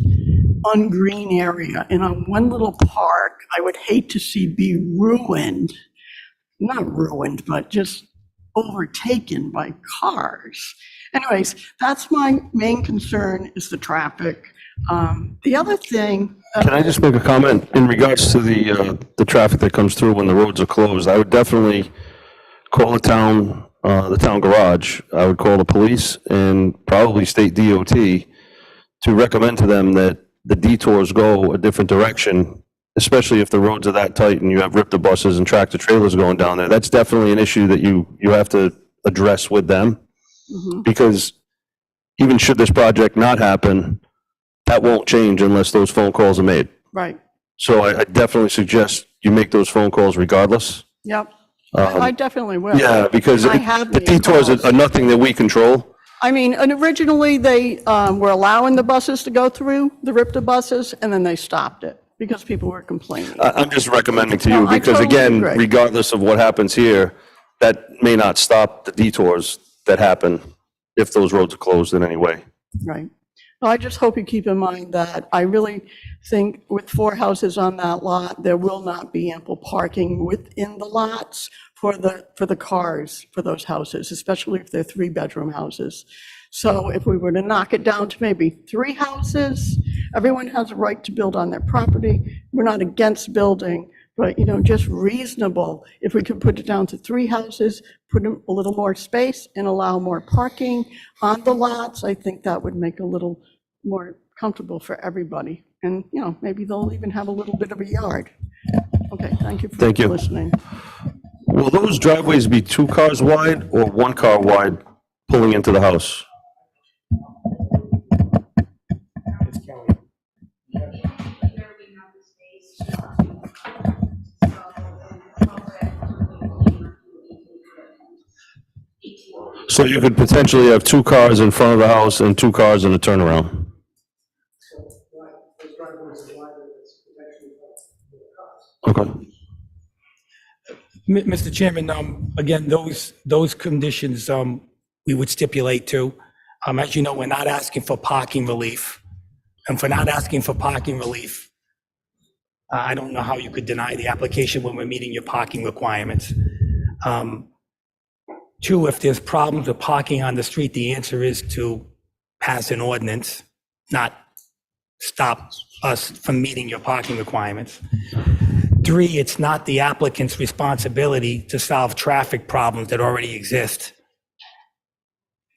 ungreen area. And on one little park, I would hate to see be ruined, not ruined, but just overtaken by cars. Anyways, that's my main concern, is the traffic. The other thing. Can I just make a comment in regards to the traffic that comes through when the roads are closed? I would definitely call the town the town garage, I would call the police and probably state DOT to recommend to them that the detours go a different direction, especially if the roads are that tight and you have ripper buses and tractor trailers going down there. That's definitely an issue that you have to address with them. Because even should this project not happen, that won't change unless those phone calls are made. Right, So I definitely suggest you make those phone calls regardless. yep. I definitely will. Yeah, because I have the made detours calls. are nothing that we control. I mean, and originally, they were allowing the buses to go through, the RIPTA buses, and then they stopped it because people were complaining. I'm just recommending to you, No, I because totally again, agree. regardless of what happens here, that may not stop the detours that happen if those roads are closed in any way. Right. Well, I just hope you keep in mind that I really think with 4 houses on that lot, there will not be ample parking within the lots for the cars for those houses, especially if they're 3-bedroom houses. So if we were to knock it down to maybe 3 houses, everyone has a right to build on their property. We're not against building, but, just reasonable. If we could put it down to 3 houses, put a little more space and allow more parking on the lots, I think that would make a little more comfortable for everybody. And, maybe they'll even have a little bit of a yard. Okay, thank you for Thank you. listening. Will those driveways be 2 cars wide or 1 car wide pulling into the house? So you could potentially have 2 cars in front of the house and 2 cars in the turnaround? Okay. Mr. Chairman, again, those conditions, we would stipulate to. As you know, we're not asking for parking relief. And for not asking for parking relief, I don't know how you could deny the application when we're meeting your parking requirements. 2, if there's problems with parking on the street, the answer is to pass an ordinance, not stop us from meeting your parking requirements. 3, it's not the applicant's responsibility to solve traffic problems that already exist.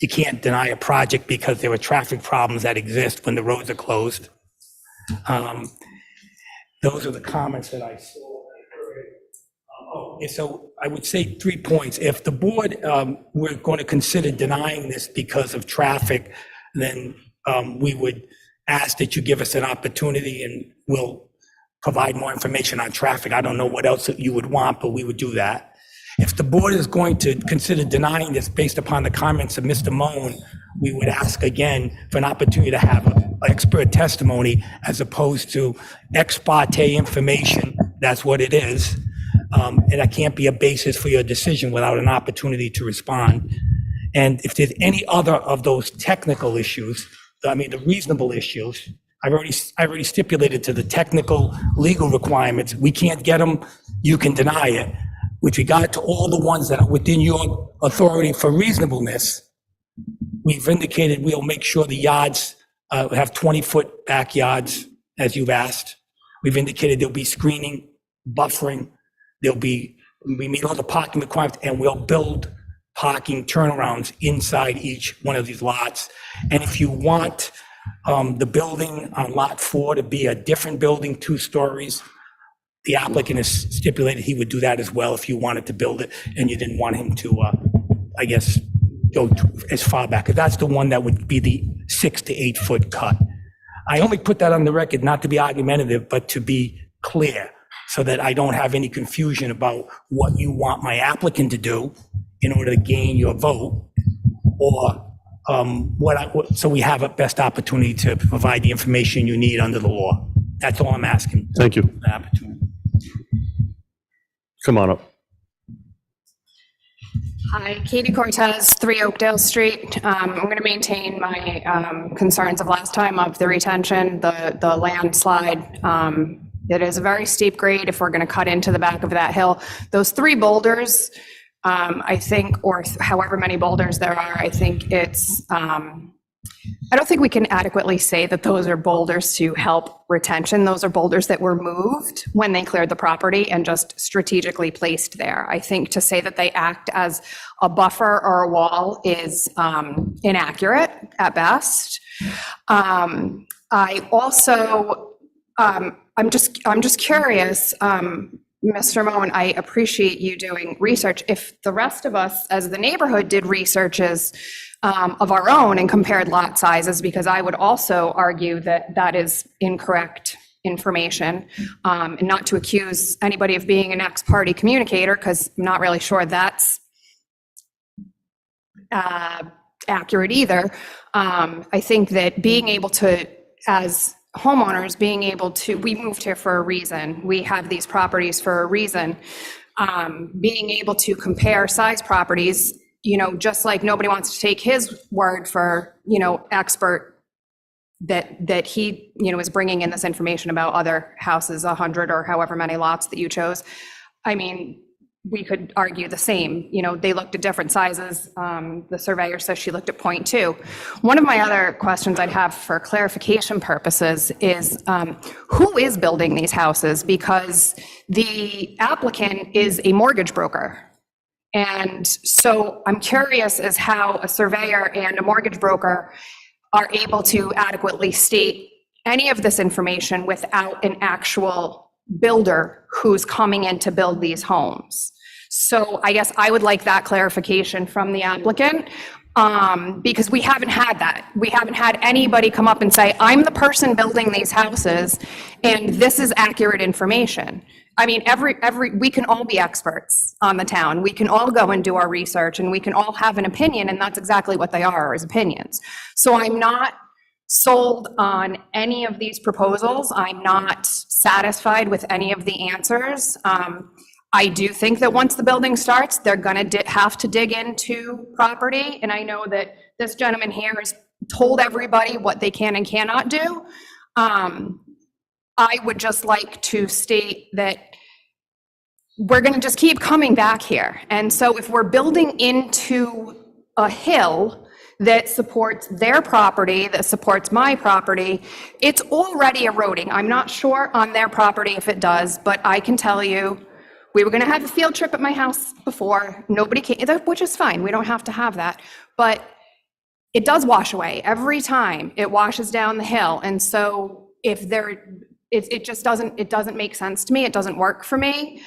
You can't deny a project because there are traffic problems that exist when the roads are closed. Those are the comments that I saw. So I would say 3 points. If the board were going to consider denying this because of traffic, then we would ask that you give us an opportunity and we'll provide more information on traffic. I don't know what else that you would want, but we would do that. If the board is going to consider denying this based upon the comments of Mr. Moen, we would ask again for an opportunity to have expert testimony as opposed to ex parte information. That's what it is. And that can't be a basis for your decision without an opportunity to respond. And if there's any other of those technical issues, the reasonable issues, I already stipulated to the technical legal requirements. We can't get them, you can deny it. With regard to all the ones that are within your authority for reasonableness, we've indicated we'll make sure the yards have 20-foot backyards, as you've asked. We've indicated there'll be screening, buffering. We meet all the parking requirements, and we'll build parking turnarounds inside each one of these lots. And if you want the building on Lot 4 to be a different building, 2 stories, the applicant has stipulated he would do that as well if you wanted to build it and you didn't want him to, go as far back. That's the one that would be the 6 to 8 foot cut. I only put that on the record not to be argumentative, but to be clear so that I don't have any confusion about what you want my applicant to do in order to gain your vote, or so we have a best opportunity to provide the information you need under the law. That's all I'm asking. Thank you. The opportunity. Come on up. Hi, Katie Cortez, 3 Oakdale Street. I'm going to maintain my concerns of last time of the retention, the landslide. It is a very steep grade if we're going to cut into the back of that hill. Those 3 boulders, I think, or however many boulders there are, I think it's I don't think we can adequately say that those are boulders to help retention. Those are boulders that were moved when they cleared the property and just strategically placed there. I think to say that they act as a buffer or a wall is inaccurate at best. I also, I'm just curious, Mr. Moen, I appreciate you doing research. If the rest of us as the neighborhood did researches of our own and compared lot sizes, because I would also argue that that is incorrect information, and not to accuse anybody of being an ex-party communicator, because I'm not really sure that's accurate either. I think that being able to, as homeowners, being able to, we moved here for a reason. We have these properties for a reason. Being able to compare size properties, you know, just like nobody wants to take his word for, you know, expert that he, you know, is bringing in this information about other houses, 100 or however many lots that you chose. I mean, we could argue the same. You know, they looked at different sizes. The surveyor says she looked at 0.2. One of my other questions I'd have for clarification purposes is who is building these houses? Because the applicant is a mortgage broker. And so I'm curious as how a surveyor and a mortgage broker are able to adequately state any of this information without an actual builder who's coming in to build these homes. So I guess I would like that clarification from the applicant, because we haven't had that. We haven't had anybody come up and say, I'm the person building these houses, and this is accurate information. I mean, we can all be experts on the town. We can all go and do our research, and we can all have an opinion, and that's exactly what they are, is opinions. So I'm not sold on any of these proposals. I'm not satisfied with any of the answers. I do think that once the building starts, they're going to have to dig into property. And I know that this gentleman here has told everybody what they can and cannot do. I would just like to state that we're going to just keep coming back here. And so if we're building into a hill that supports their property, that supports my property, it's already eroding. I'm not sure on their property if it does, but I can tell you, we were going to have a field trip at my house before. Nobody came, which is fine. We don't have to have that. But it does wash away. Every time it washes down the hill. And so if it just doesn't make sense to me. It doesn't work for me.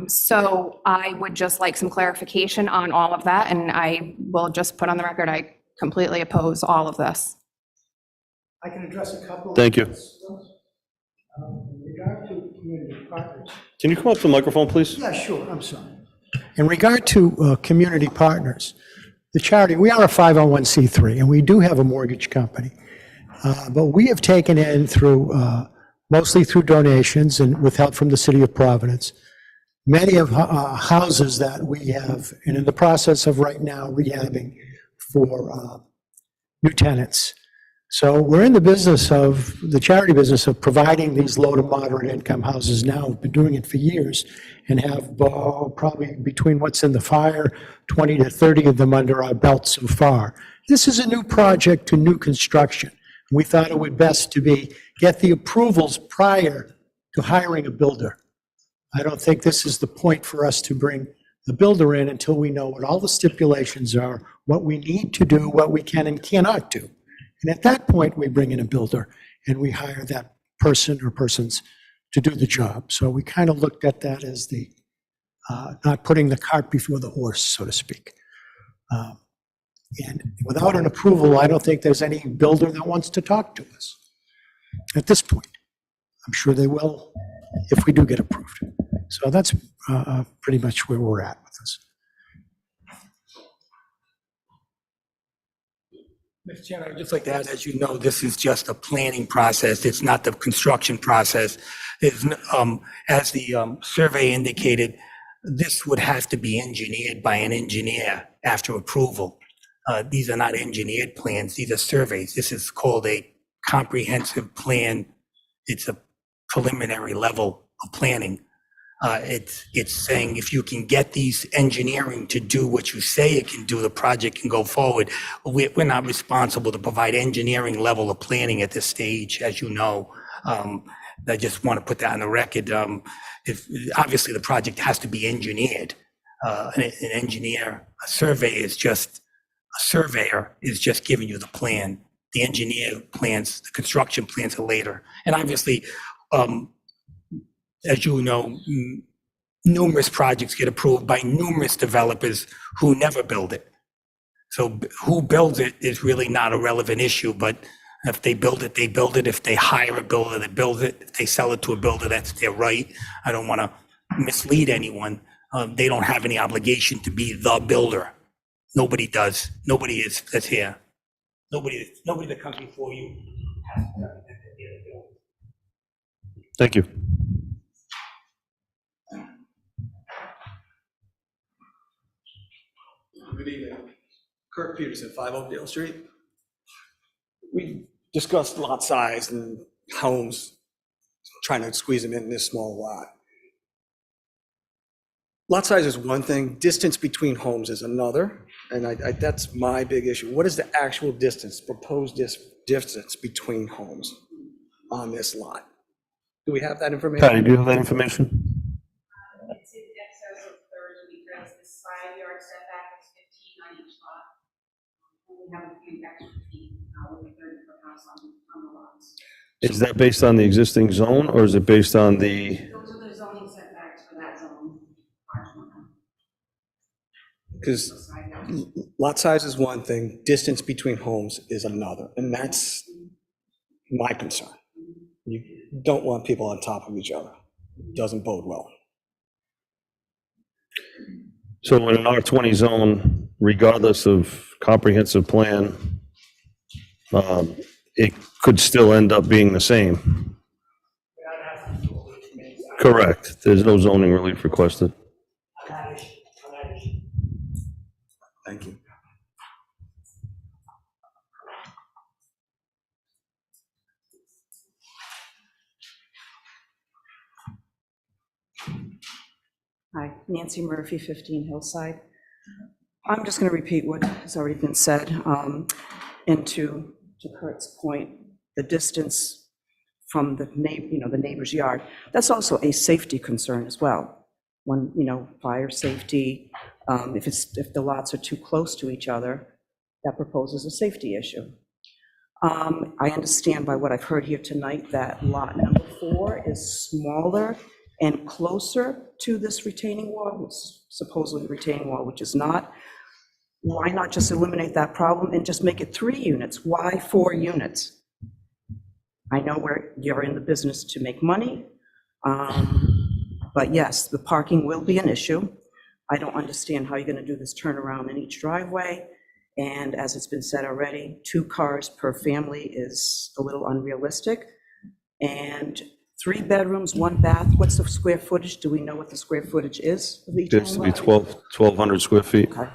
So I would just like some clarification on all of that. And I will just put on the record, I completely oppose all of this. I can address a couple. Thank you. In regard to community partners. Can you come up to the microphone, please? Yeah, sure, I'm sorry. In regard to community partners, the charity, we are a 501c3, and we do have a mortgage company. But we have taken in through, mostly through donations and with help from the city of Providence, many of houses that we have, and in the process of right now rehabbing for new tenants. So we're in the business of, the charity business of providing these low to moderate income houses now. We've been doing it for years and have probably between what's in the fire, 20 to 30 of them under our belt so far. This is a new project to new construction. We thought it would best to get the approvals prior to hiring a builder. I don't think this is the point for us to bring the builder in until we know what all the stipulations are, what we need to do, what we can and cannot do. And at that point, we bring in a builder and we hire that person or persons to do the job. So we kind of looked at that as the, not putting the cart before the horse, so to speak. And without an approval, I don't think there's any builder that wants to talk to us at this point. I'm sure they will if we do get approved. So that's pretty much where we're at with this. Mr. Chairman, I'd just like to add, as you know, this is just a planning process. It's not the construction process. As the survey indicated, this would have to be engineered by an engineer after approval. These are not engineered plans. These are surveys. This is called a comprehensive plan. It's a preliminary level of planning. It's saying if you can get these engineering to do what you say it can do, the project can go forward. We're not responsible to provide engineering level of planning at this stage, as you know. I just want to put that on the record. If, obviously, the project has to be engineered. An engineer, a surveyor is just giving you the plan. The engineer plans, the construction plans are later. And obviously, as you know, numerous projects get approved by numerous developers who never build it. So who builds it is really not a relevant issue, but if they build it, they build it. If they hire a builder that builds it, if they sell it to a builder, that's their right. I don't want to mislead anyone. They don't have any obligation to be the builder. Nobody does. Nobody is that's here. Nobody that comes before you has to be the builder. Thank you. Good evening. Kirk Peterson, 5 Oakdale Street. We discussed lot size and homes, trying to squeeze them in this small lot. Lot size is one thing, distance between homes is another, and that's my big issue. What is the actual distance, proposed distance between homes on this lot? Do we have that information? Patty, do you have that information? It's in excess of 30 because the side yard setback is 15 on each lot. And we have a few extra feet with the 30-foot house on the lots. Is that based on the existing zone, or is it based on the? Those are the zoning setbacks for that zone. Because lot size is one thing, distance between homes is another, and that's my concern. You don't want people on top of each other. It doesn't bode well. So in an R20 zone, regardless of comprehensive plan, it could still end up being the same. Correct. There's no zoning relief requested. Thank you. Hi, Nancy Murphy, 15 Hillside. I'm just going to repeat what has already been said. And to Kurt's point, the distance from the neighbor's yard, that's also a safety concern as well. One, fire safety. If the lots are too close to each other, that proposes a safety issue. I understand by what I've heard here tonight that lot number 4 is smaller and closer to this retaining wall, supposedly retaining wall, which is not. Why not just eliminate that problem and just make it 3 units? Why 4 units? I know you're in the business to make money, but yes, the parking will be an issue. I don't understand how you're going to do this turnaround in each driveway. And as it's been said already, 2 cars per family is a little unrealistic. And 3 bedrooms, 1 bath, what's the square footage? Do we know what the square footage is of each There's to be home? 1,200 square feet. Okay.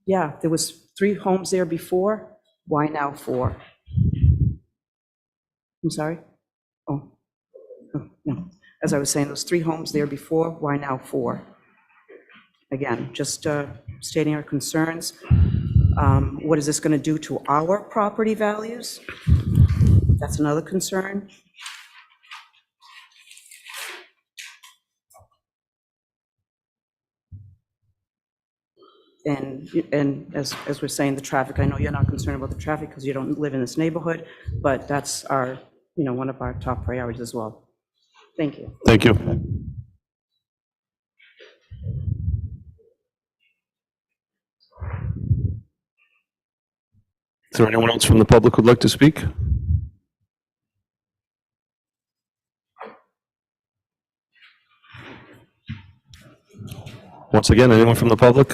Yeah, there was 3 homes there before. Why now 4? I'm sorry? Oh, no. As I was saying, those 3 homes there before, why now 4? Again, just stating our concerns. What is this going to do to our property values? That's another concern. And as we're saying, the traffic, I know you're not concerned about the traffic because you don't live in this neighborhood, but that's our, one of our top priorities as well. Thank you. Thank you. Is there anyone else from the public who'd like to speak? Once again, anyone from the public?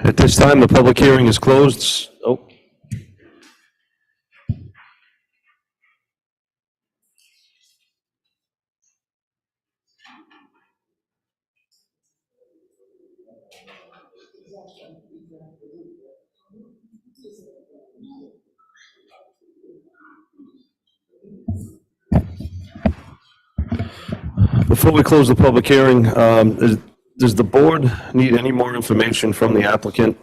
At this time, the public hearing is closed. Oh. Before we close the public hearing, does the board need any more information from the applicant,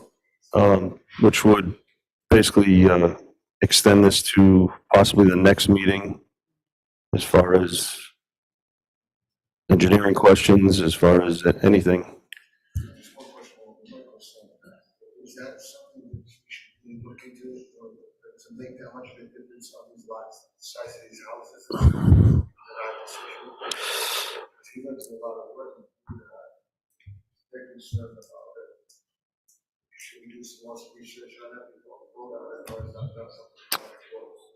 which would basically extend this to possibly the next meeting as far as engineering questions, as far as anything? Is that something that we should be looking to, or to make that much of a difference on these lots, the size of these houses? He went to a lot of work, they're concerned about it. Should we do some more research on that before we vote on it, or is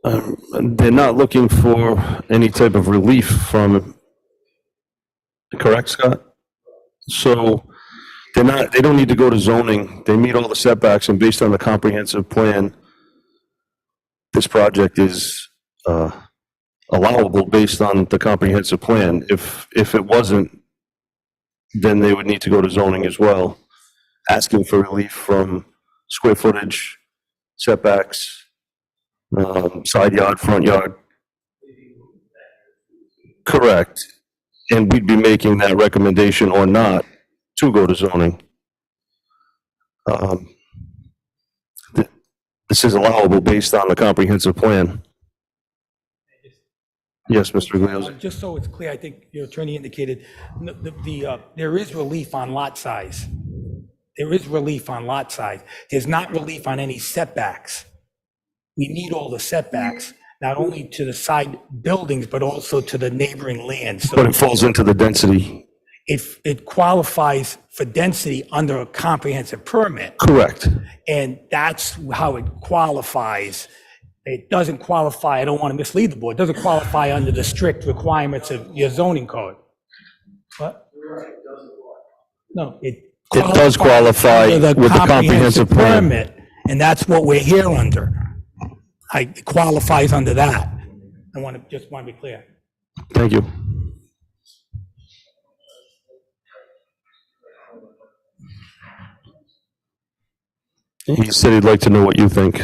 that something? They're not looking for any type of relief from, correct, Scott? So they don't need to go to zoning. They meet all the setbacks, and based on the comprehensive plan, this project is allowable based on the comprehensive plan. If it wasn't, then they would need to go to zoning as well, asking for relief from square footage, setbacks, side yard, front yard. Correct. And we'd be making that recommendation or not to go to zoning. This is allowable based on the comprehensive plan. Yes, Mr. Iglesias. Just so it's clear, I think your attorney indicated, there is relief on lot size. There is relief on lot size. There's not relief on any setbacks. We need all the setbacks, not only to the side buildings, but also to the neighboring lands. So But it falls into the density. if it qualifies for density under a comprehensive permit, Correct. and that's how it qualifies. It doesn't qualify, I don't want to mislead the board, it doesn't qualify under the strict requirements of your zoning code. What? No, it does qualify under with the comprehensive plan. permit, and that's what we're here under. It qualifies under that. Just want to be clear. Thank you. He said he'd like to know what you think.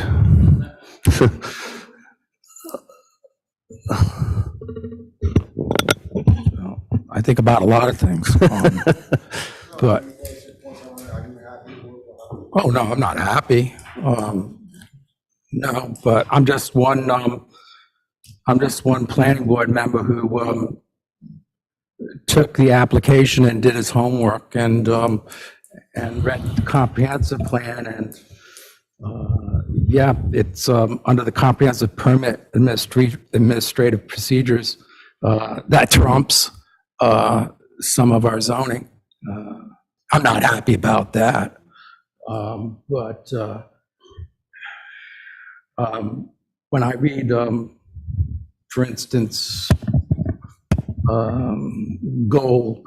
I think about a lot of things, but, oh, no, I'm not happy. No, but I'm just one planning board member who took the application and did his homework and read the comprehensive plan, and yeah, it's under the comprehensive permit administrative procedures that trumps some of our zoning. I'm not happy about that, but when I read, for instance, goal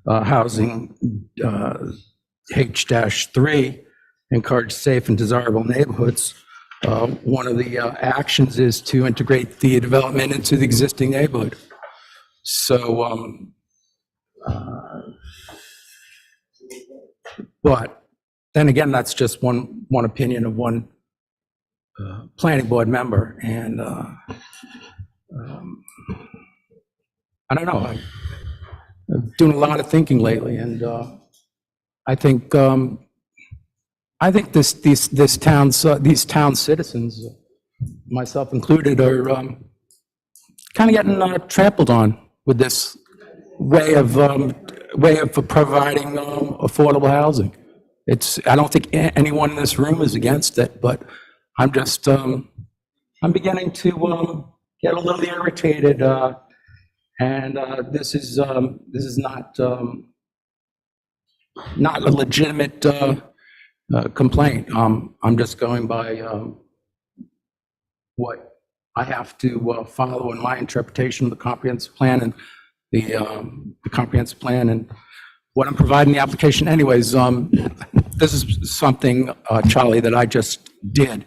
housing H-3, encourage safe and desirable neighborhoods. One of the actions is to integrate the development into the existing neighborhood. So, but then again, that's just one opinion of one planning board member, and I don't know. I'm doing a lot of thinking lately, and I think these town citizens, myself included, are kind of getting trampled on with this way of providing affordable housing. I don't think anyone in this room is against it, but I'm just I'm beginning to get a little irritated, and this is not a legitimate complaint. I'm just going by what I have to follow in my interpretation of the comprehensive plan and the comprehensive plan and what I'm providing the application. Anyways, this is something, Charlie, that I just did.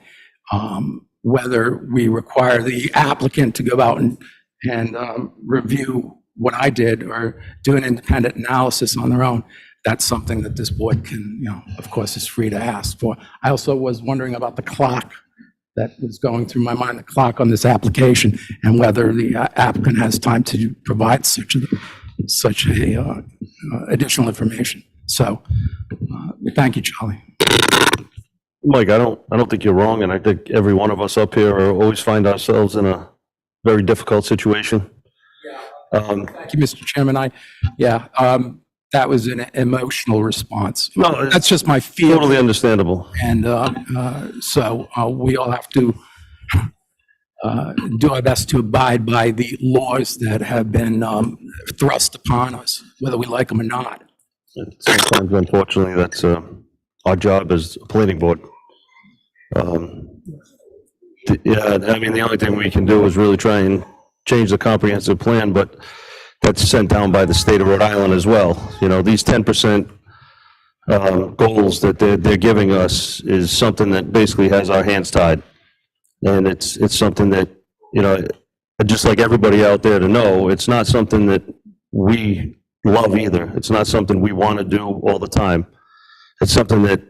Whether we require the applicant to go out and review what I did or do an independent analysis on their own, that's something that this board can, of course, is free to ask for. I also was wondering about the clock that was going through my mind, the clock on this application, and whether the applicant has time to provide such such a additional information. So, thank you, Charlie. Mike, I don't think you're wrong, and I think every one of us up here always find ourselves in a very difficult situation. Thank you, Mr. Chairman. That was an emotional response. No, That's just my feeling. Totally understandable. And so we all have to do our best to abide by the laws that have been thrust upon us, whether we like them or not. Sometimes, unfortunately, that's our job as a planning board. Yeah, I mean, the only thing we can do is really try and change the comprehensive plan, but that's sent down by the state of Rhode Island as well. You know, these 10% goals that they're giving us is something that basically has our hands tied. And it's something that, you know, just like everybody out there to know, it's not something that we love either. It's not something we want to do all the time. It's something that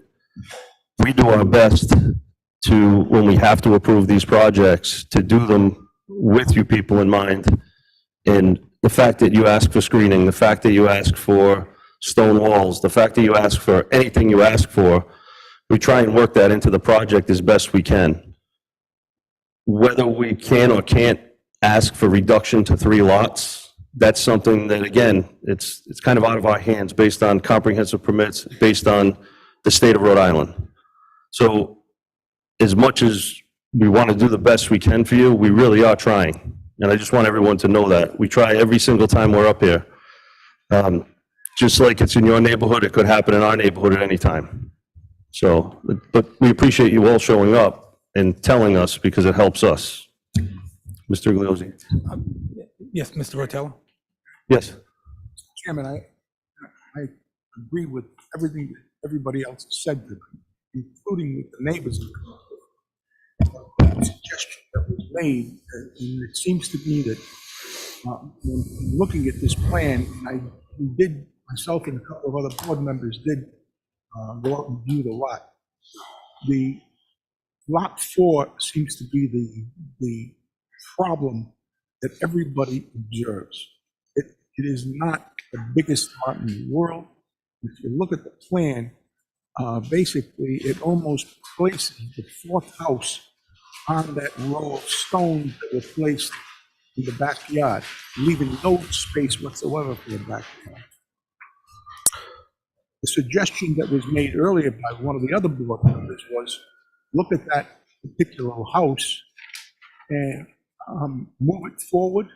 we do our best to, when we have to approve these projects, to do them with you people in mind. And the fact that you ask for screening, the fact that you ask for stone walls, the fact that you ask for anything you ask for, we try and work that into the project as best we can. Whether we can or can't ask for reduction to 3 lots, that's something that, again, it's kind of out of our hands based on comprehensive permits, based on the state of Rhode Island. So as much as we want to do the best we can for you, we really are trying. And I just want everyone to know that. We try every single time we're up here. Just like it's in your neighborhood, it could happen in our neighborhood at any time. So, but we appreciate you all showing up and telling us because it helps us. Mr. Igliozzi? Yes, Mr. Rotella? Yes. Chairman, I agree with everything that everybody else has said, including with the neighbors. The suggestion that was made, and it seems to me that when looking at this plan, we did, myself and a couple of other board members did go out and view the lot. The lot 4 seems to be the problem that everybody observes. It is not the biggest lot in the world. If you look at the plan, basically it almost places the 4th house on that row of stones that were placed in the backyard, leaving no space whatsoever for the backyard. The suggestion that was made earlier by one of the other board members was look at that particular house and move it forward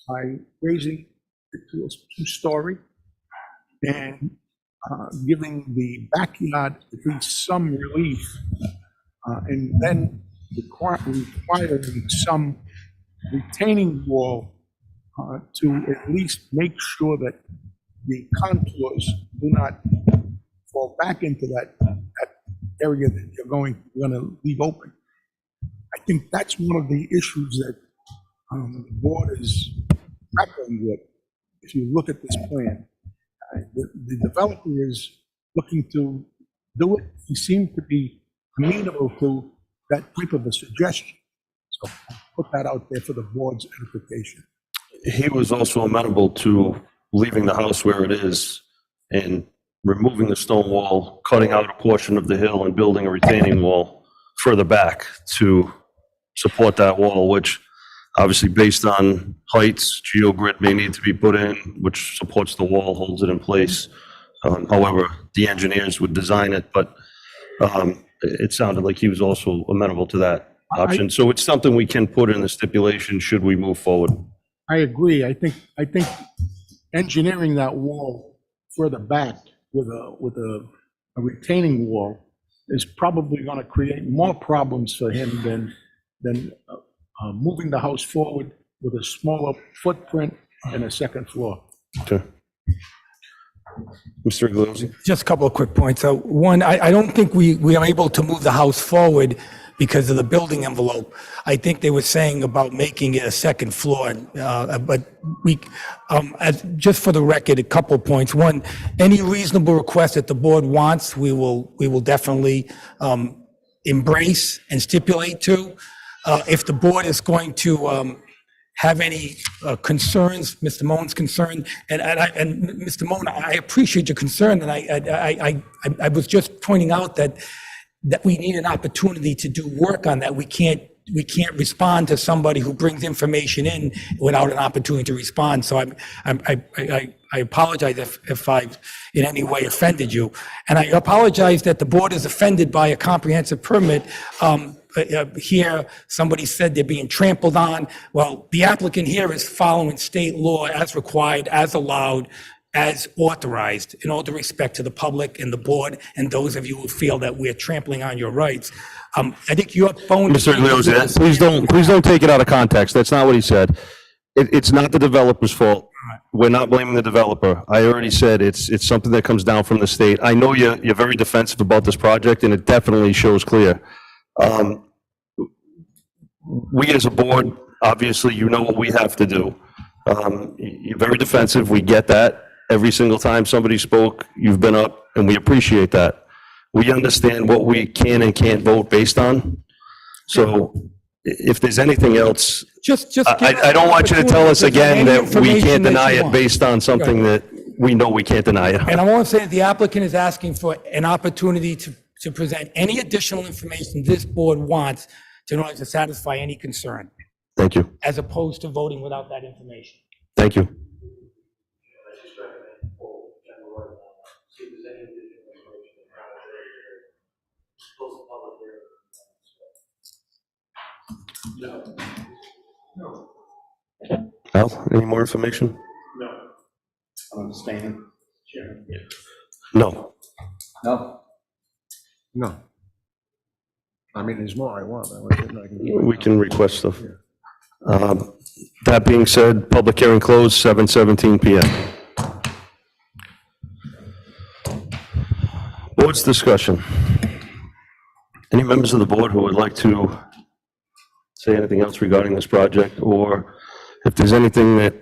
by raising it to a 2-story and giving the backyard at least some relief, and then requiring some retaining wall to at least make sure that the contours do not fall back into that area that you're going to leave open. I think that's one of the issues that the board is grappling with. If you look at this plan, the developer is looking to do it. He seemed to be amenable to that type of a suggestion. So I'll put that out there for the board's edification. He was also amenable to leaving the house where it is and removing the stone wall, cutting out a portion of the hill and building a retaining wall further back to support that wall, which obviously based on heights, geogrid may need to be put in, which supports the wall, holds it in place. However, the engineers would design it, but it sounded like he was also amenable to that option. So it's something we can put in the stipulation should we move forward. I agree. I think engineering that wall further back with a retaining wall is probably going to create more problems for him than moving the house forward with a smaller footprint and a second floor. Okay. Mr. Igliozzi? Just a couple of quick points. One, I don't think we are able to move the house forward because of the building envelope. I think they were saying about making it a second floor, but we, just for the record, a couple of points. One, any reasonable request that the board wants, we will definitely embrace and stipulate to. If the board is going to have any concerns, Mr. Moen's concern, and Mr. Moen, I appreciate your concern, and I was just pointing out that we need an opportunity to do work on that. We can't respond to somebody who brings information in without an opportunity to respond. So I apologize if I've in any way offended you. And I apologize that the board is offended by a comprehensive permit. Here, somebody said they're being trampled on. Well, the applicant here is following state law as required, as allowed, as authorized, in all due respect to the public and the board and those of you who feel that we're trampling on your rights. I think your phone. Mr. Igliozzi, please don't take it out of context. That's not what he said. It's not the developer's fault. We're not blaming the developer. I already said it's something that comes down from the state. I know you're very defensive about this project, and it definitely shows clear. We as a board, obviously, you know what we have to do. You're very defensive. We get that. Every single time somebody spoke, you've been up, and we appreciate that. We understand what we can and can't vote based on. So if there's anything else, I don't want you to tell us again that we can't deny it based on something that we know we can't deny it. And I want to say that the applicant is asking for an opportunity to present any additional information this board wants in order to satisfy any concern, Thank you. as opposed to voting without that information. Thank you. I just recommend full general order, see if there's any additional information that close the public hearing. No. Al, any more information? No. I'm abstaining. Chairman. No. No. No. I mean, there's more I want, but I can do it. We can request stuff. That being said, public hearing closed, 7:17 PM. Board's discussion. Any members of the board who would like to say anything else regarding this project, or if there's anything that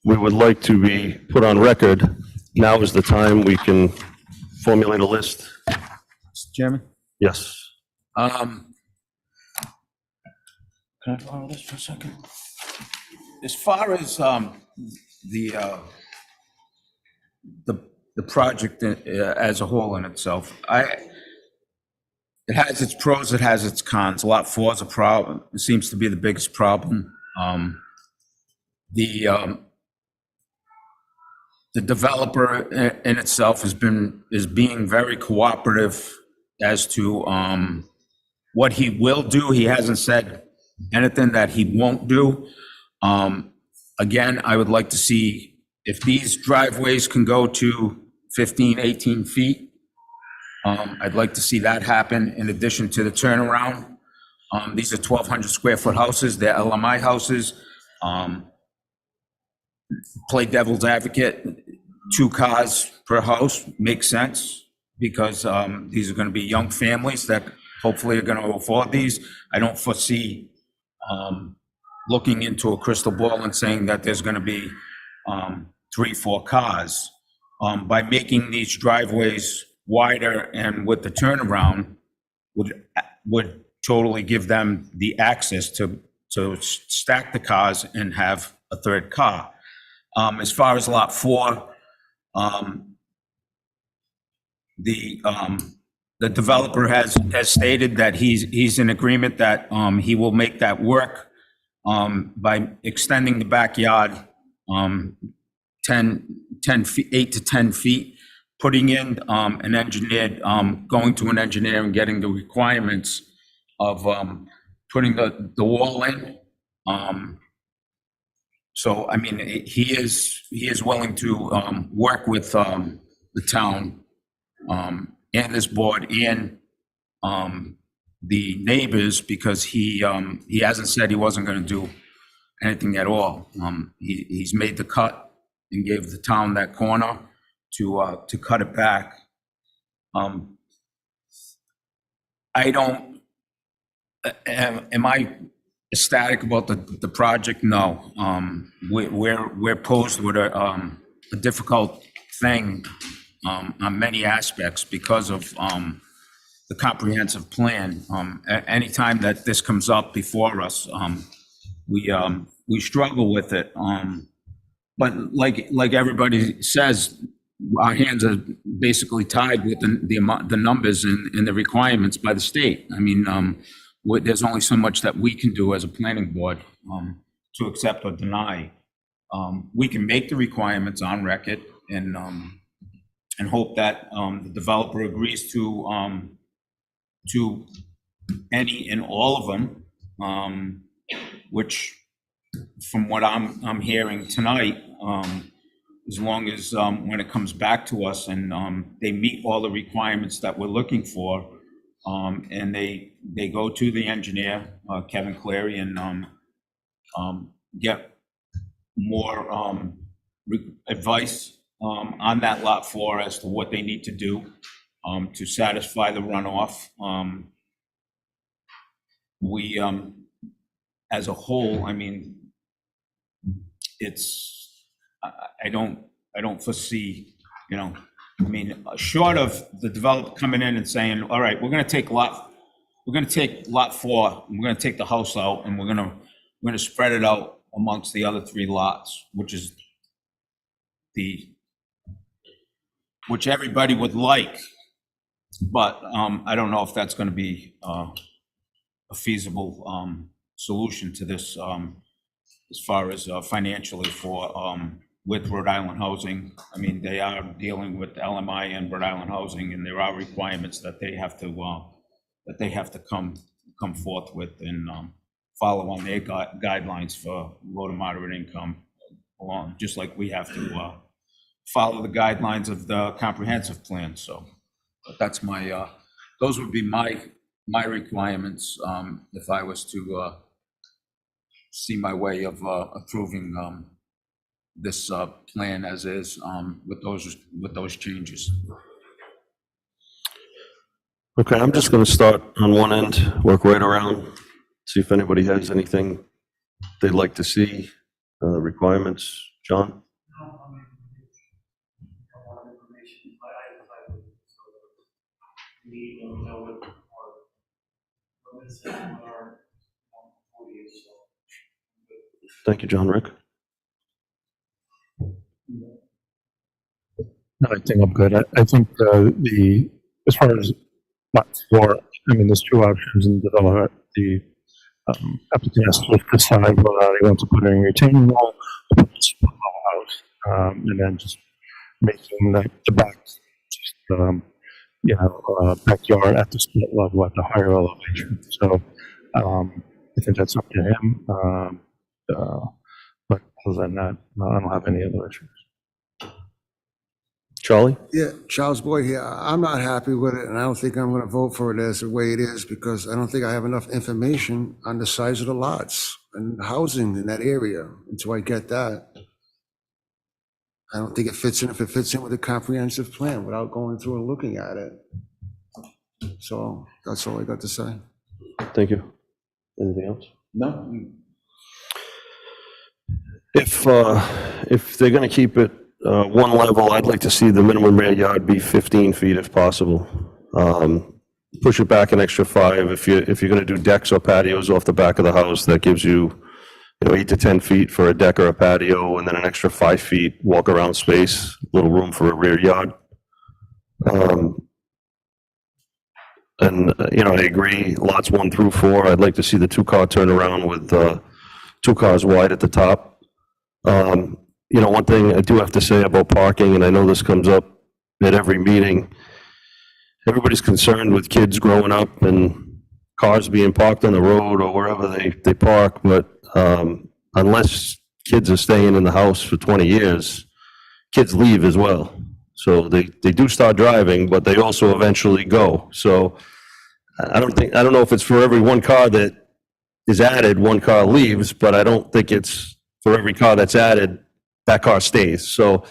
we would like to be put on record, now is the time we can formulate a list. Mr. Chairman? Yes. Can I borrow this for a second? As far as the project as a whole in itself, it has its pros, it has its cons. Lot 4 is a problem. It seems to be the biggest problem. The developer in itself is being very cooperative as to what he will do. He hasn't said anything that he won't do. Again, I would like to see if these driveways can go to 15, 18 feet. I'd like to see that happen in addition to the turnaround. These are 1,200 square foot houses. They're LMI houses. Play devil's advocate, 2 cars per house makes sense because these are going to be young families that hopefully are going to afford these. I don't foresee looking into a crystal ball and saying that there's going to be 3, 4 cars. By making these driveways wider and with the turnaround would totally give them the access to stack the cars and have a 3rd car. As far as lot 4, the developer has stated that he's in agreement that he will make that work by extending the backyard 8 to 10 feet, putting in an engineered, going to an engineer and getting the requirements of putting the wall in. So, I mean, he is willing to work with the town and this board and the neighbors because he hasn't said he wasn't going to do anything at all. He's made the cut and gave the town that corner to cut it back. I don't. Am I ecstatic about the project? No. We're posed with a difficult thing on many aspects because of the comprehensive plan. Anytime that this comes up before us, we struggle with it. But like everybody says, our hands are basically tied with the numbers and the requirements by the state. I mean, there's only so much that we can do as a planning board to accept or deny. We can make the requirements on record and hope that the developer agrees to any and all of them, which from what I'm hearing tonight, as long as when it comes back to us and they meet all the requirements that we're looking for, and they go to the engineer, Kevin Clary, and get more advice on that lot 4 as to what they need to do to satisfy the runoff. We, as a whole, I mean, I don't foresee, you know, I mean, short of the developer coming in and saying, all right, we're gonna take lot 4, and we're gonna take the house out, and we're gonna spread it out amongst the other 3 lots, which everybody would like, but I don't know if that's gonna be a feasible solution to this as far as financially with Rhode Island Housing. I mean, they are dealing with LMI and Rhode Island Housing, and there are requirements that they have to come forth with and follow on their guidelines for low to moderate income, along just like we have to follow the guidelines of the comprehensive plan. So that's my those would be my requirements if I was to see my way of approving this plan as is with those changes. Okay, I'm just going to start on one end, work right around, see if anybody has anything they'd like to see, requirements. John? Thank you, John. Rick? No, I think I'm good. I think as far as lot 4, I mean, there's 2 options in development. The applicant has to decide whether or not he wants to put in a retaining wall or put a split level house, and then just making the back, backyard at the split level at the higher elevation. So I think that's up to him. But other than that, no, I don't have any other issues. Charlie? Yeah, Charles Boyd here. I'm not happy with it, and I don't think I'm going to vote for it as the way it is, because I don't think I have enough information on the size of the lots and housing in that area until I get that. I don't think it fits in, if it fits in with a comprehensive plan without going through and looking at it. So that's all I got to say. Thank you. Anything else? No. If they're going to keep it one level, I'd like to see the minimum rear yard be 15 feet if possible. Push it back an extra 5. If you're going to do decks or patios off the back of the house, that gives you 8 to 10 feet for a deck or a patio, and then an extra 5 feet walk around space, little room for a rear yard. I agree, lots 1 through 4, I'd like to see the 2-car turnaround with 2 cars wide at the top. One thing I do have to say about parking, and I know this comes up at every meeting, everybody's concerned with kids growing up and cars being parked on the road or wherever they park, but unless kids are staying in the house for 20 years, kids leave as well. So they do start driving, but they also eventually go. So I don't know if it's for every 1 car that is added, 1 car leaves, but I don't think it's for every car that's added, that car stays. So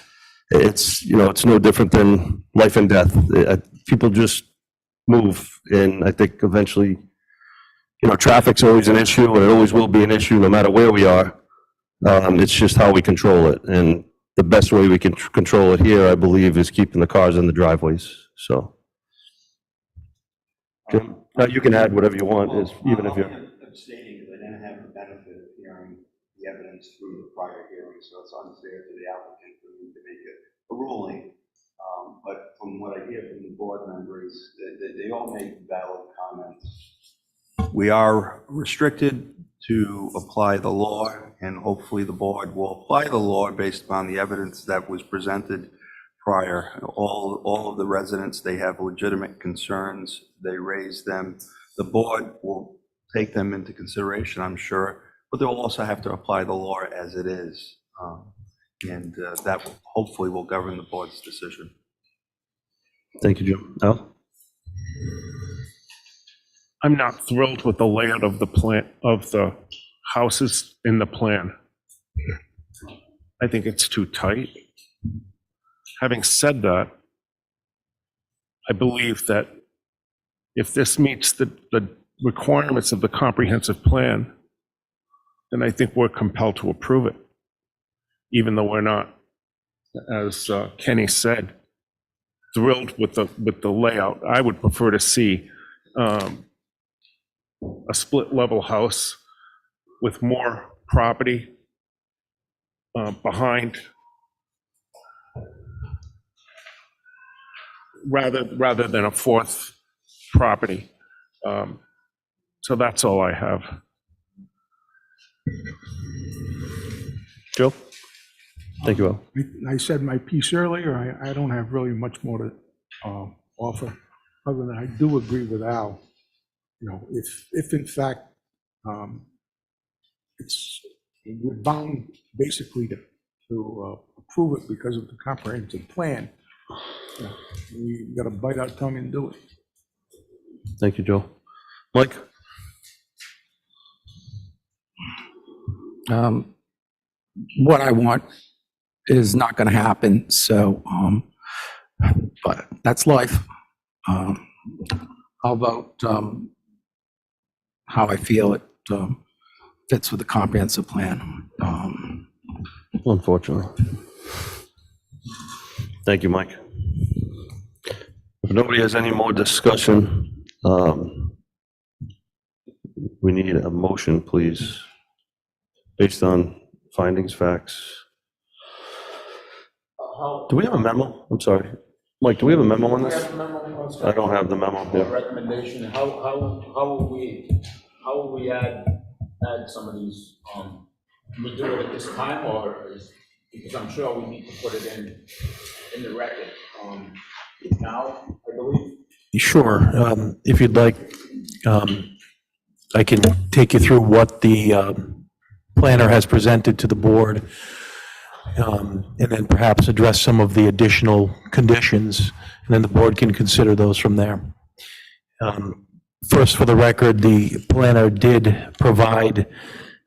it's no different than life and death. People just move, and I think eventually, traffic's always an issue, and it always will be an issue no matter where we are. It's just how we control it, and the best way we can control it here, I believe, is keeping the cars in the driveways. So, Jim, you can add whatever you want, even if you're. Abstaining, because I didn't have have the benefit of hearing the evidence through the prior hearing, so it's unfair to the applicant for me to make a ruling. But from what I hear from the board members, they all make valid comments. We are restricted to apply the law, and hopefully the board will apply the law based upon the evidence that was presented prior. All of the residents, they have legitimate concerns. They raise them. The board will take them into consideration, I'm sure, but they'll also have to apply the law as it is. And that hopefully will govern the board's decision. Thank you, Jim. Al? I'm not thrilled with the layout of the plan, of the houses in the plan. I think it's too tight. Having said that, I believe that if this meets the requirements of the comprehensive plan, then I think we're compelled to approve it, even though we're not, as Kenny said, thrilled with the layout. I would prefer to see a split level house with more property behind, rather than a fourth property. So that's all I have. Joe? Thank you, Al. I said my piece earlier. I don't have really much more to offer, other than I do agree with Al. You know, if in fact we're bound basically to approve it because of the comprehensive plan, we got to bite our tongue and do it. Thank you, Joe. Mike? What I want is not going to happen, so, but that's life. I'll vote how I feel it fits with the comprehensive plan. Unfortunately. Thank you, Mike. If nobody has any more discussion, we need a motion, please, based on findings, facts. Do we have a memo? I'm sorry. Mike, do we have a memo on this? I don't have the memo here. Recommendation, how will we add some of these, we do it at this time, or because I'm sure we need to put it in the record, now, I believe? Sure. If you'd like, I can take you through what the planner has presented to the board, and then perhaps address some of the additional conditions, and then the board can consider those from there. First, for the record, the planner did provide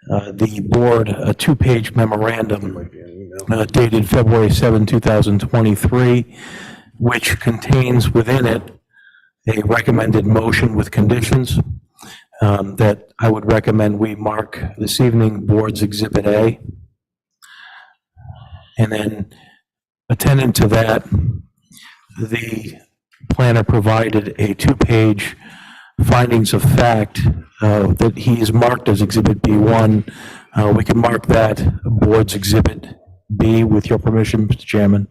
the board a two-page memorandum dated February 7, 2023, which contains within it a recommended motion with conditions that I would recommend we mark this evening, Board's Exhibit A. And then attendant to that, the planner provided a two-page findings of fact that he is marked as Exhibit B1. We can mark that Board's Exhibit B with your permission, Mr. Chairman.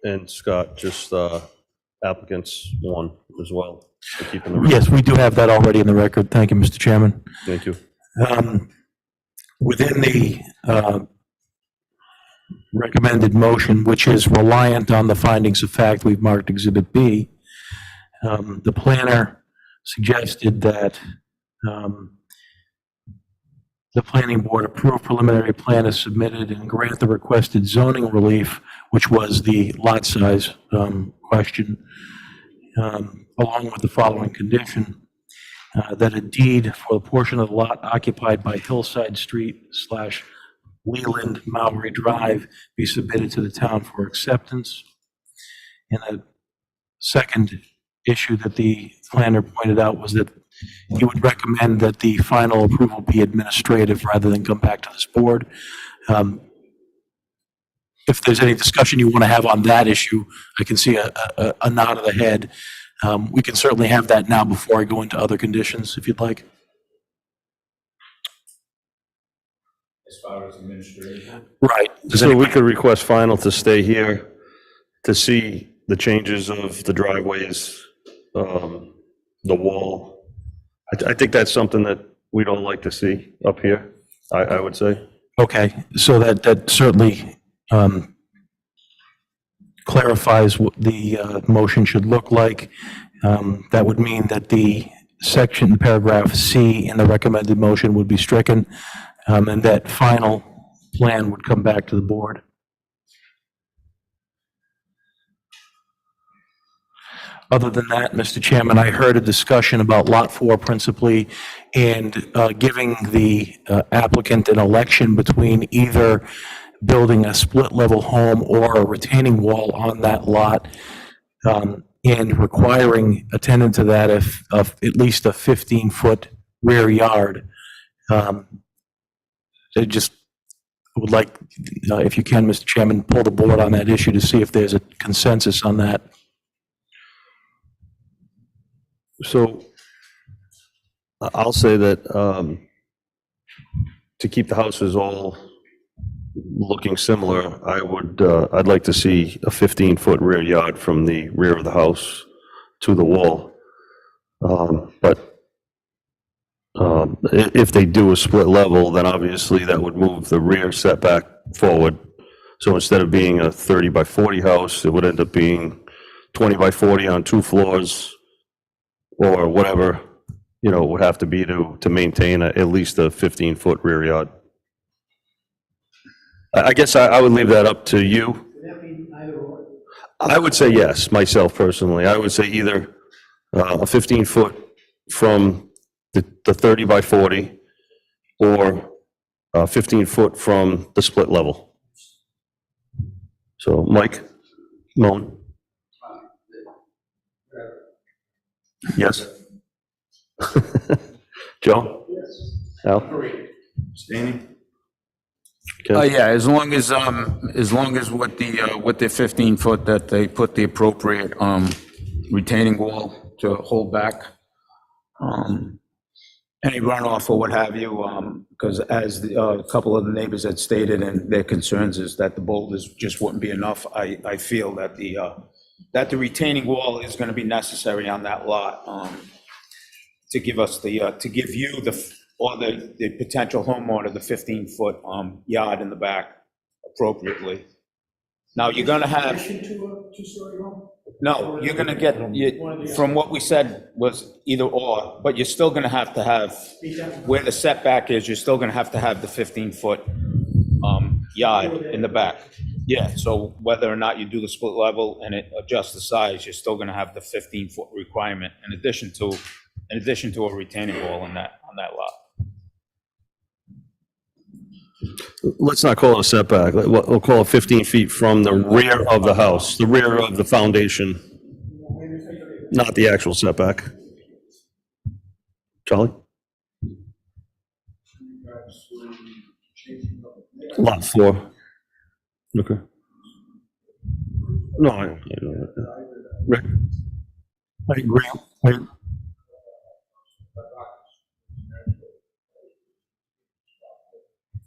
And Scott, just applicants one as well. to keep in the Yes, we do have that already in the record. Thank you, Mr. Chairman. Thank you. Within the recommended motion, which is reliant on the findings of fact we've marked Exhibit B, the planner suggested that the planning board approve preliminary plan as submitted and grant the requested zoning relief, which was the lot size question, along with the following condition, that a deed for the portion of the lot occupied by Hillside Street / Leland Mowry Drive be submitted to the town for acceptance. And a second issue that the planner pointed out was that he would recommend that the final approval be administrative rather than come back to this board. If there's any discussion you want to have on that issue, I can see a nod of the head. We can certainly have that now before I go into other conditions, if you'd like. as far as administration. Right. So we could request final to stay here to see the changes of the driveways, the wall. I think that's something that we'd all like to see up here, I would say. Okay, so that certainly clarifies what the motion should look like. That would mean that the section, paragraph C in the recommended motion would be stricken, and that final plan would come back to the board. Other than that, Mr. Chairman, I heard a discussion about Lot 4 principally, and giving the applicant an election between either building a split-level home or a retaining wall on that lot, and requiring attendant to that if of at least a 15-foot rear yard. I just would like, if you can, Mr. Chairman, pull the board on that issue to see if there's a consensus on that. So I'll say that to keep the houses all looking similar, I'd like to see a 15-foot rear yard from the rear of the house to the wall. But if they do a split level, then obviously that would move the rear setback forward. So instead of being a 30 by 40 house, it would end up being 20 by 40 on 2 floors, or whatever, it would have to be to maintain at least a 15-foot rear yard. I guess I would leave that up to you. I would say yes, myself personally. I would say either a 15-foot from the 30 by 40 or 15-foot from the split level. So Mike, Moan. Yes. Joe? Yes. Al? Standing? Okay. Yeah, as long as with the 15-foot that they put the appropriate, retaining wall to hold back, any runoff or what have you, because as a couple of the neighbors had stated, and their concerns is that the boulders just wouldn't be enough. I feel that the retaining wall is gonna be necessary on that lot, to give us to give you the potential homeowner the 15-foot yard in the back appropriately. Now, you're gonna have. No, you're gonna get, from what we said was either or, but you're still gonna have to have, where the setback is, you're still gonna have to have the 15-foot yard in the back. Yeah, so whether or not you do the split level and it adjusts the size, you're still gonna have the 15-foot requirement in addition to a retaining wall on that lot. Let's not call it a setback. We'll call it 15 feet from the rear of the house, the rear of the foundation, not the actual setback. Charlie? Lot 4. Okay. No, Rick? I agree.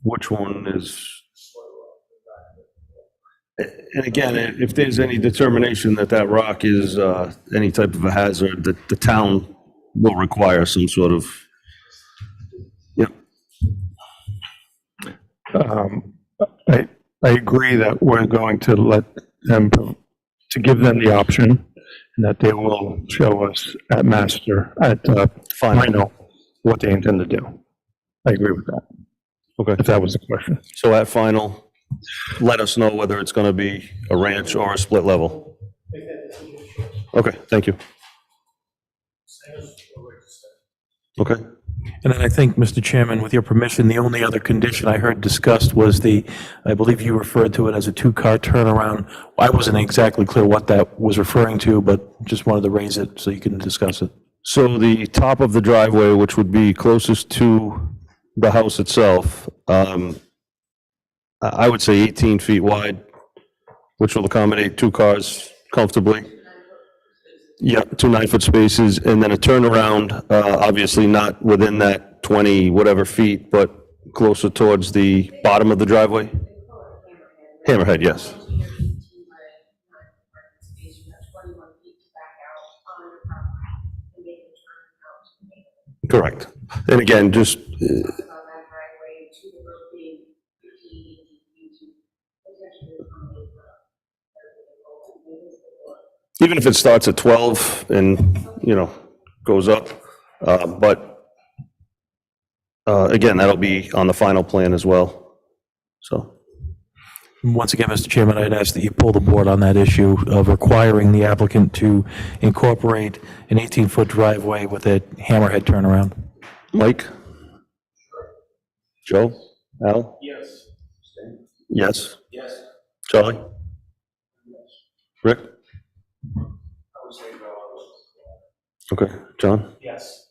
Which one is? And again, if there's any determination that that rock is any type of a hazard, that the town will require some sort of, yep. I agree that we're going to let them, to give them the option, and that they will show us at final what they intend to do. I agree with that. Okay. If that was the question. So at final, let us know whether it's going to be a ranch or a split level. Okay, thank you. Okay. And then I think, Mr. Chairman, with your permission, the only other condition I heard discussed was I believe you referred to it as a 2-car turnaround. I wasn't exactly clear what that was referring to, but just wanted to raise it so you can discuss it. So the top of the driveway, which would be closest to the house itself, I would say 18 feet wide, which will accommodate 2 cars comfortably. Yeah, 2 9-foot spaces, and then a turnaround, obviously not within that 20 whatever feet, but closer towards the bottom of the driveway? Hammerhead, yes. Correct. And again, just, even if it starts at 12 and, goes up, but again, that'll be on the final plan as well, so. Once again, Mr. Chairman, I'd ask that you pull the board on that issue of requiring the applicant to incorporate an 18-foot driveway with a hammerhead turnaround. Mike? Joe? Al? Yes. Yes? Yes. Charlie? Rick? I would say no. Okay, John? Yes.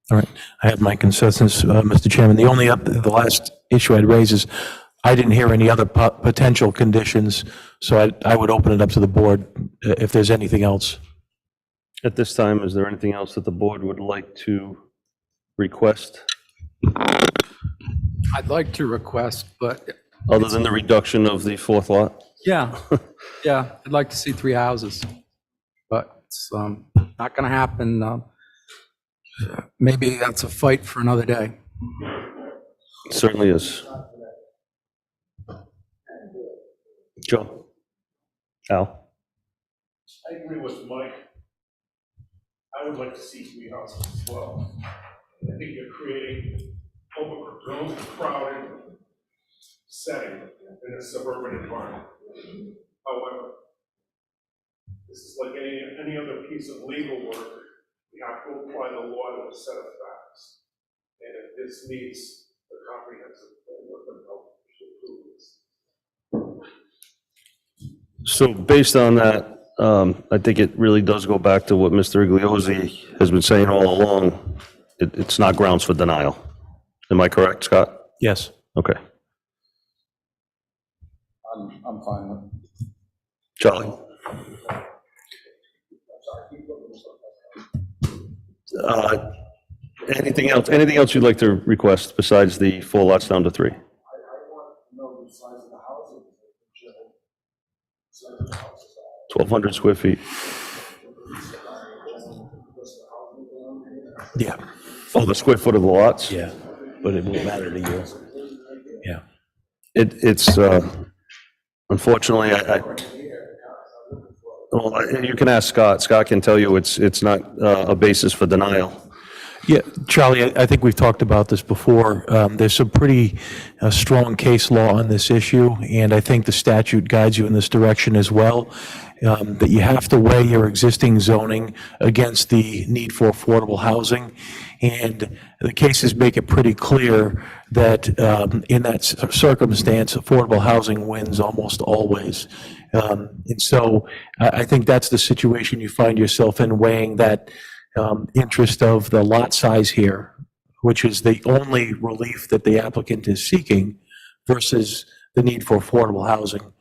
All right, I have my consensus, Mr. Chairman. The last issue I'd raise is I didn't hear any other potential conditions, so I would open it up to the board if there's anything else. At this time, is there anything else that the board would like to request, I'd like to request, but other than the reduction of the fourth lot? yeah, I'd like to see 3 houses, but it's not going to happen. Maybe that's a fight for another day. It certainly is. Joe? Al? I agree with Mike. I would like to see 3 houses as well. I think you're creating overcrowded setting in a suburban environment. However, this is like any other piece of legal work. We have to apply the law to a set of facts. And if this meets the comprehensive framework of how we should approve this. So based on that, I think it really does go back to what Mr. Igliozzi has been saying all along. It's not grounds for denial. Am I correct, Scott? Yes. Okay. I'm fine with it. Charlie? Anything else you'd like to request besides the 4 lots down to 3? I want to know the size of the houses. 1,200 square feet. Yeah. Oh, the square foot of the lots? Yeah, but it won't matter to you. Yeah. It's unfortunately, well, you can ask Scott. Scott can tell you it's not a basis for denial. Yeah, Charlie, I think we've talked about this before. There's some pretty strong case law on this issue, and I think the statute guides you in this direction as well, that you have to weigh your existing zoning against the need for affordable housing. And the cases make it pretty clear that in that circumstance, affordable housing wins almost always. And so I think that's the situation you find yourself in, weighing that interest of the lot size here, which is the only relief that the applicant is seeking, versus the need for affordable housing.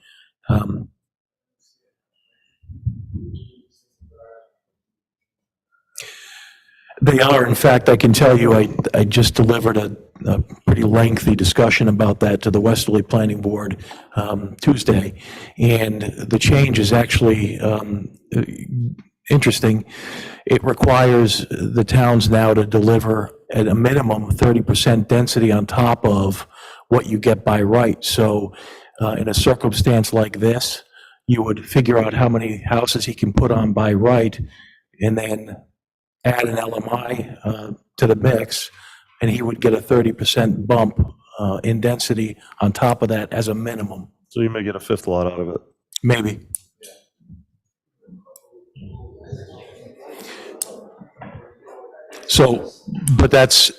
They are. In fact, I can tell you, I just delivered a pretty lengthy discussion about that to the Westerly Planning Board Tuesday, and the change is actually interesting. It requires the towns now to deliver at a minimum 30% density on top of what you get by right. So in a circumstance like this, you would figure out how many houses he can put on by right, and then add an LMI to the mix, and he would get a 30% bump in density on top of that as a minimum. So you may get a 5th lot out of it. Maybe. So, but that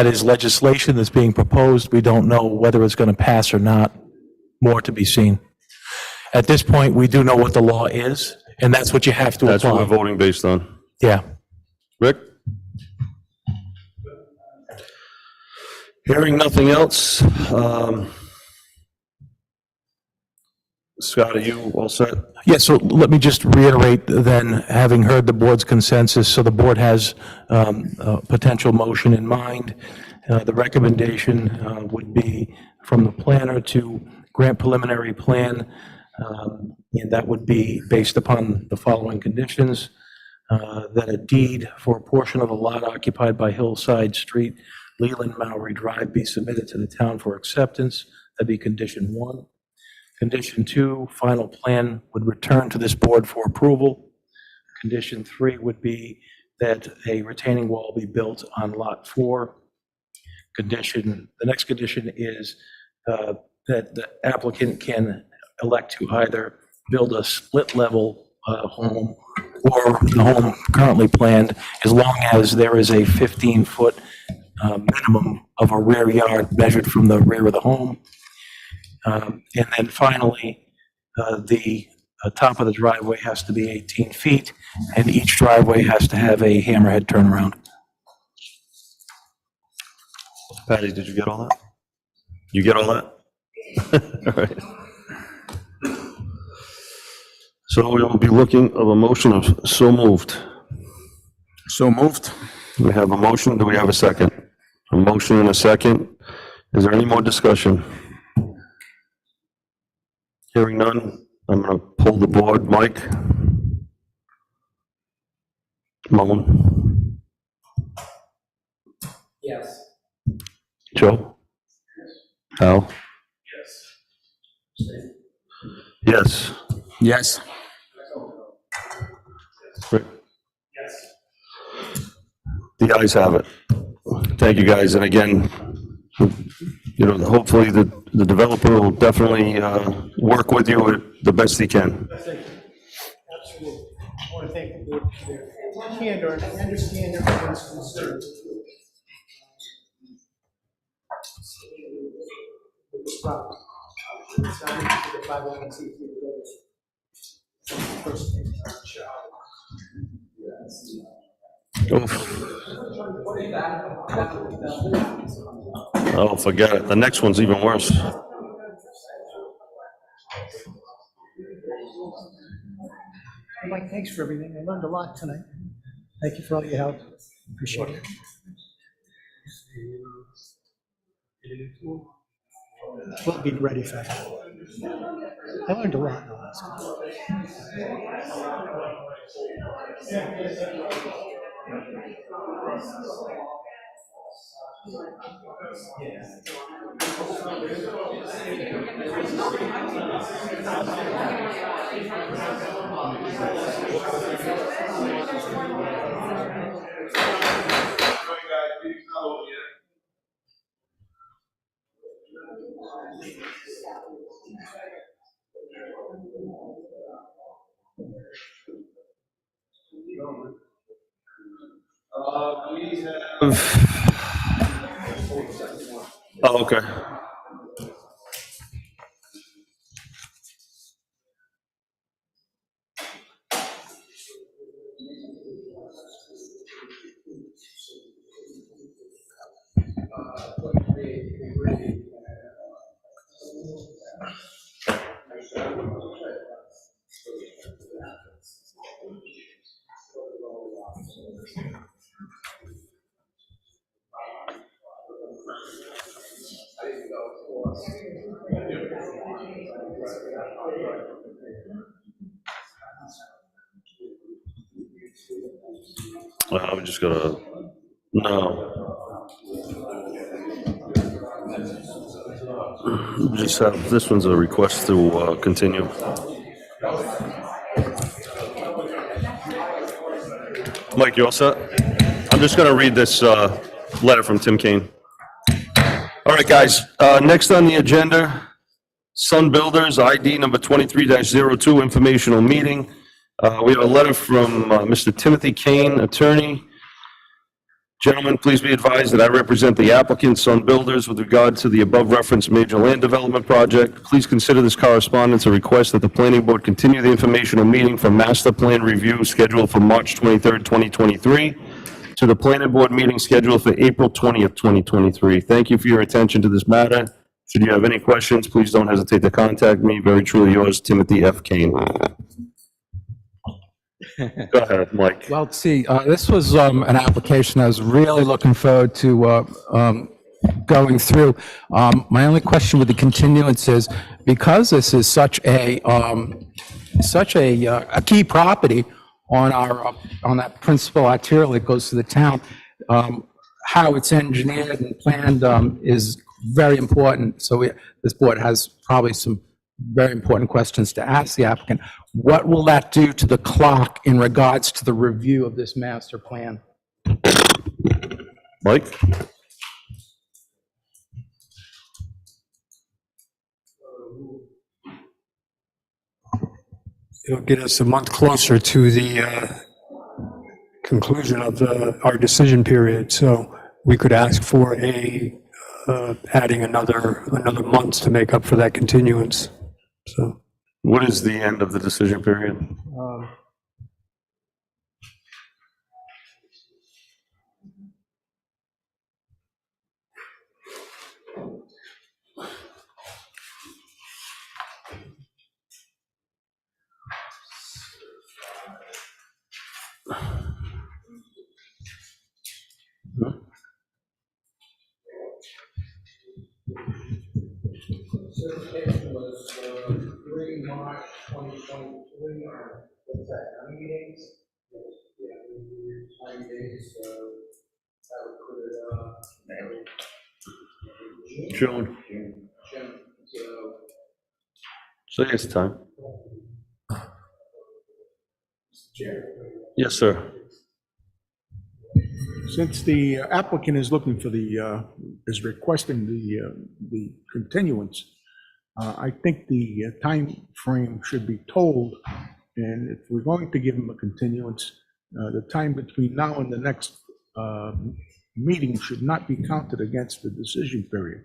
is legislation that's being proposed. We don't know whether it's going to pass or not. More to be seen. At this point, we do know what the law is, and that's what you have to apply. That's what we're voting based on. Yeah. Rick? Hearing nothing else, Scott, are you all set? Yeah, so let me just reiterate then, having heard the board's consensus, so the board has a potential motion in mind. The recommendation would be from the planner to grant preliminary plan, and that would be based upon the following conditions. That a deed for a portion of the lot occupied by Hillside Street, Leland Maury Drive be submitted to the town for acceptance. That'd be condition 1. Condition 2, final plan would return to this board for approval. Condition 3 would be that a retaining wall be built on lot 4. The next condition is that the applicant can elect to either build a split level home or the home currently planned, as long as there is a 15-foot minimum of a rear yard measured from the rear of the home. And then finally, the top of the driveway has to be 18 feet, and each driveway has to have a hammerhead turnaround. Patty, did you get all that? You get all that? All right. So we will be looking of a motion of so moved. So moved. We have a motion. Do we have a second? A motion and a second. Is there any more discussion? Hearing none, I'm going to pull the board. Mike? Moan? Yes. Joe? Al? Yes. Yes. Rick? The ayes have it. Thank you, guys. And again, you know, hopefully the developer will definitely work with you the best he can. Absolutely. I want to thank the board for their candor and I understand everyone's concerns. With this problem. It's not easy for the 501c3 first thing. Oh, forget it. The next one's even worse. Mike, thanks for everything. I learned a lot tonight. Thank you for all your help. Appreciate it. We'll be ready for that. I learned a lot in the last couple. Oh, okay. I'm just gonna, no. We just have, this one's a request to continue. Mike, you all set? I'm just gonna read this letter from Tim Kane. All right, guys, next on the agenda, Sun Builders, ID number 23-02, informational meeting. We have a letter from Mr. Timothy Kane, attorney. Gentlemen, please be advised that I represent the applicant, Sun Builders, with regard to the above referenced major land development project. Please consider this correspondence a request that the planning board continue the informational meeting for master plan review scheduled for March 23rd, 2023 to the planning board meeting scheduled for April 20th, 2023. Thank you for your attention to this matter. Should you have any questions, please don't hesitate to contact me. Very truly yours, Timothy F. Kane. Go ahead, Mike. Well, see, this was an application I was really looking forward to going through. My only question with the continuance is, because this is such a key property on on that principal arterial that goes to the town, how it's engineered and planned is very important. So this board has probably some very important questions to ask the applicant. What will that do to the clock in regards to the review of this master plan? Mike? It'll get us a month closer to the conclusion of our decision period. So we could ask for adding another month to make up for that continuance. So what is the end of the decision period? Certification was 3 March 2023. What's that, 90 days? Yeah, 90 days, so that would put it, June. June, so. So it's time. Chair. Yes, sir. Since the applicant is looking for is requesting the continuance, I think the time frame should be told, and if we're going to give him a continuance, the time between now and the next meeting should not be counted against the decision period.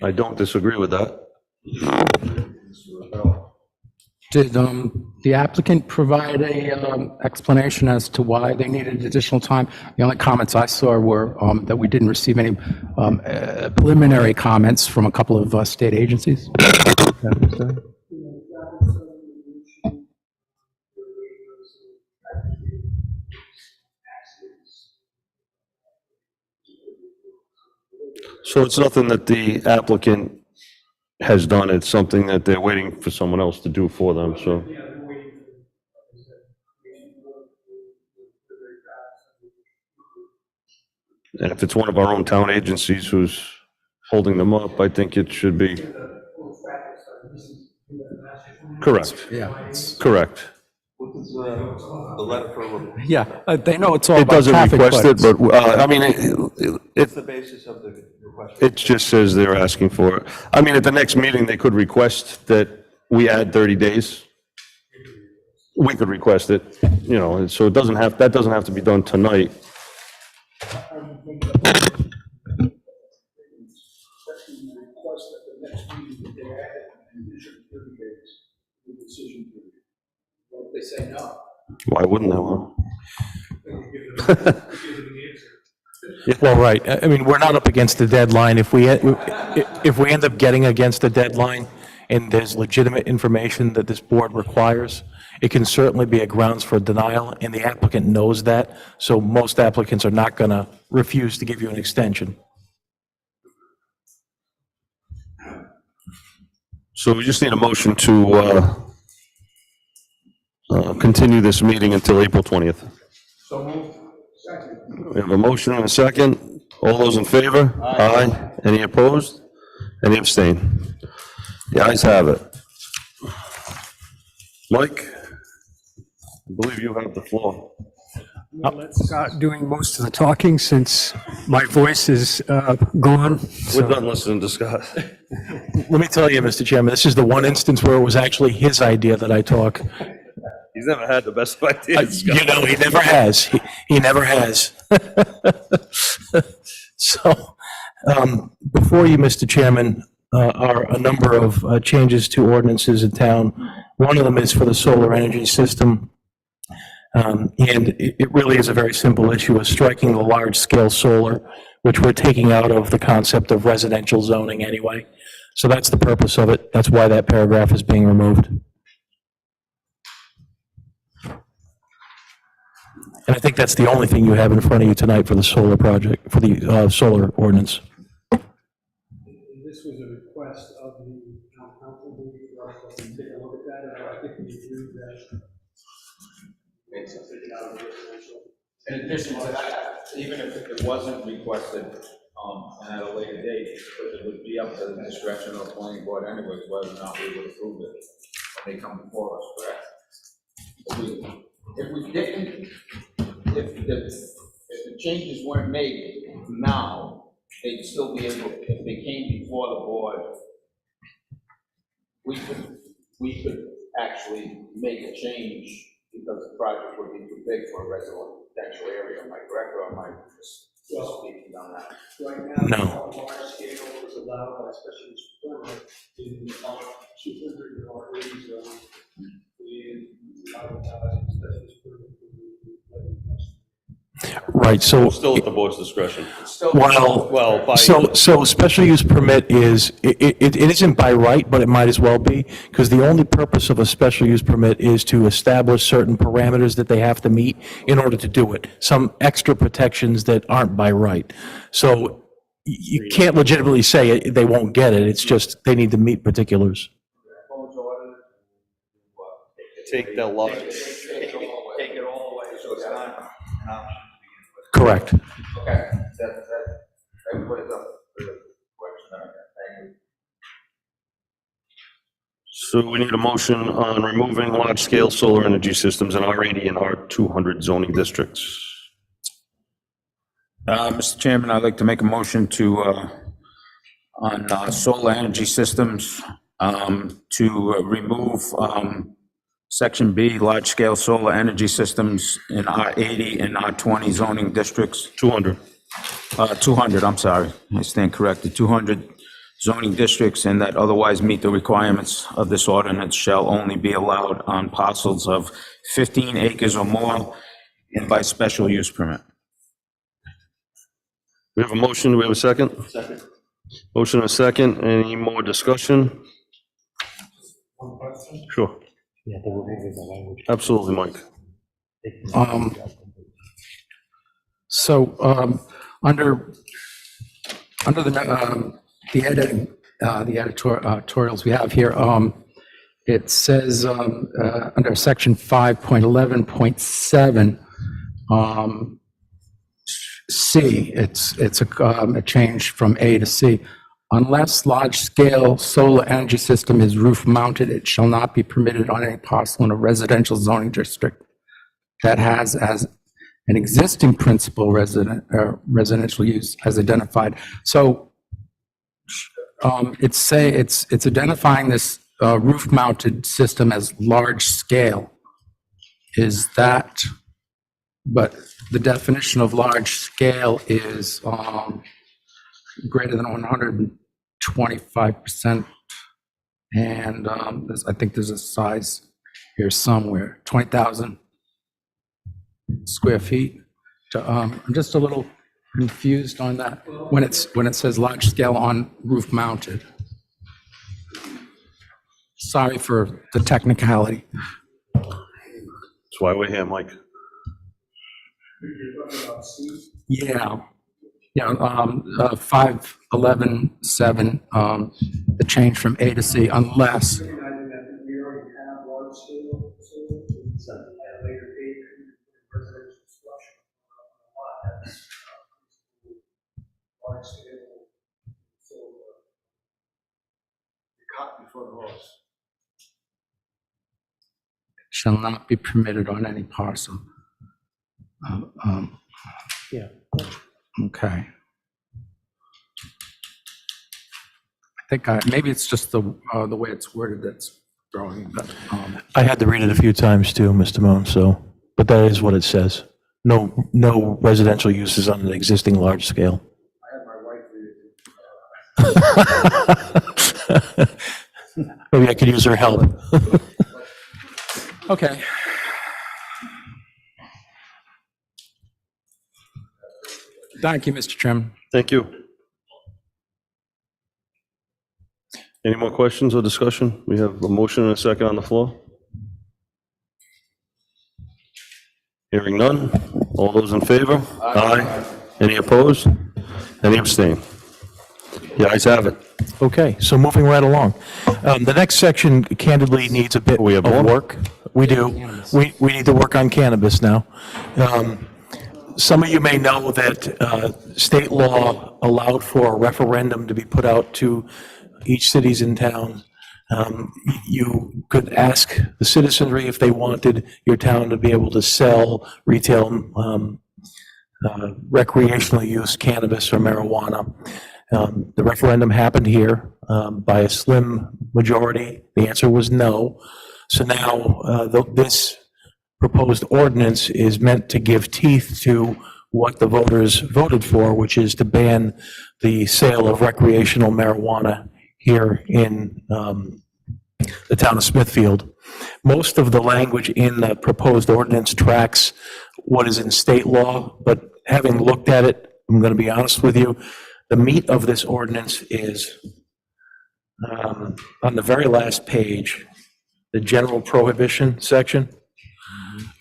I don't disagree with that. Did the applicant provide a explanation as to why they needed additional time? The only comments I saw were that we didn't receive any preliminary comments from a couple of state agencies. So it's nothing that the applicant has done, it's something that they're waiting for someone else to do for them, so. And if it's one of our own town agencies who's holding them up, I think it should be. Correct. Yeah. Correct. What is the letter for? Yeah, they know it's all It about doesn't traffic, request it, but, I mean, What's the basis of the request? it just says they're asking for it. I mean, at the next meeting, they could request that we add 30 days. We could request it, you know, so it doesn't have, that doesn't have to be done tonight. They say no. Why wouldn't they want? Well, right. I mean, we're not up against the deadline. If we end up getting against the deadline and there's legitimate information that this board requires, it can certainly be a grounds for denial, and the applicant knows that. So most applicants are not going to refuse to give you an extension. So we just need a motion to continue this meeting until April 20th. So moved. Second. We have a motion and a second. All those in favor? Aye. Any opposed? Any abstain? The ayes have it. Mike, I believe you have the floor. let's start doing most of the talking since my voice is gone. We're done listening to Scott. Let me tell you, Mr. Chairman, this is the one instance where it was actually his idea that I talk. He's never had the best of ideas. You know, he never has. He never has. So, before you, Mr. Chairman, are a number of changes to ordinances in town. One of them is for the solar energy system. And it really is a very simple issue of striking the large-scale solar, which we're taking out of the concept of residential zoning anyway. So that's the purpose of it. That's why that paragraph is being removed. And I think that's the only thing you have in front of you tonight for the solar project, for the solar ordinance. This was a request of the town council, who for us to take a look at that, and I think we agree that. Makes sense. In addition to that, even if it wasn't requested, and at a later date, it would be up to the discretion of the planning board anyways, whether or not we would approve it when they come before us, correct? If we didn't, if the changes weren't made now, they'd still be able, if they came before the board, we could actually make a change because the project would be too big for a residential area. Am I correct, or am I just speaking on that? Right now, No. large scale is allowed by special use permit in 200 or 80 zone. We advertise special use permit. Right, so. Still at the board's discretion. Well, so special use permit is, it isn't by right, but it might as well be, because the only purpose of a special use permit is to establish certain parameters that they have to meet in order to do it, some extra protections that aren't by right. So you can't legitimately say they won't get it, it's just they need to meet particulars. Take that lot. Take it all away, so it's not an option. Correct. Okay, that clears up the question there. Thank you. So we need a motion on removing large-scale solar energy systems in R80 and R200 zoning districts. Mr. Chairman, I'd like to make a motion to, on solar energy systems, to remove Section B, large-scale solar energy systems in R80 and R20 zoning districts. 200. 200, I'm sorry, I stand corrected, 200 zoning districts, and that otherwise meet the requirements of this ordinance shall only be allowed on parcels of 15 acres or more and by special use permit. We have a motion, do we have a second? Second. Motion and a second, any more discussion? One question? Sure. Yeah, they're removing the language. Absolutely, Mike. So under the editorials we have here, it says under section 5.11.7, C, it's a change from A to C. Unless large-scale solar energy system is roof-mounted, it shall not be permitted on any parcel in a residential zoning district that has as an existing principal residential use as identified. So it's identifying this roof-mounted system as large-scale. Is that, but the definition of large-scale is greater than 125%, and I think there's a size here somewhere, 20,000 square feet. I'm just a little confused on that when it says large scale on roof mounted. Sorry for the technicality. That's why we're here, Mike. Yeah. Yeah, 5.11.7, the change from A to C, unless. We already have large scale, so it's at a later date, residential construction lot that's large scale. So the cart before the horse. Shall not be permitted on any parcel. Yeah. Okay. I think maybe it's just the way it's worded that's throwing, but. I had to read it a few times too, Mr. Moon, so, but that is what it says. No residential uses on an existing large scale. I had my wife read it. Maybe I could use her help. Okay. Thank you, Mr. Chairman. Thank you. Any more questions or discussion? We have a motion and a second on the floor. Hearing none. All those in favor? Aye. Any opposed? Any abstain? The ayes have it. Okay, so moving right along. The next section candidly needs a bit of work. We do. We need to work on cannabis now. Some of you may know that state law allowed for a referendum to be put out to each cities and towns. You could ask the citizenry if they wanted your town to be able to sell retail recreational use cannabis or marijuana. The referendum happened here by a slim majority. The answer was no. So now this proposed ordinance is meant to give teeth to what the voters voted for, which is to ban the sale of recreational marijuana here in the town of Smithfield. Most of the language in the proposed ordinance tracks what is in state law, but having looked at it, I'm going to be honest with you, the meat of this ordinance is on the very last page, the general prohibition section,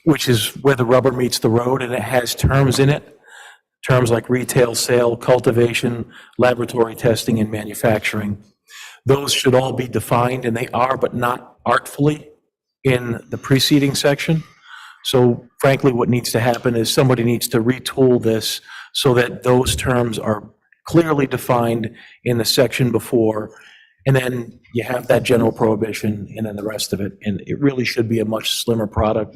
which is where the rubber meets the road, and it has terms in it, terms like retail sale, cultivation, laboratory testing, and manufacturing. Those should all be defined, and they are, but not artfully, in the preceding section. So frankly, what needs to happen is somebody needs to retool this so that those terms are clearly defined in the section before, and then you have that general prohibition and then the rest of it. And it really should be a much slimmer product.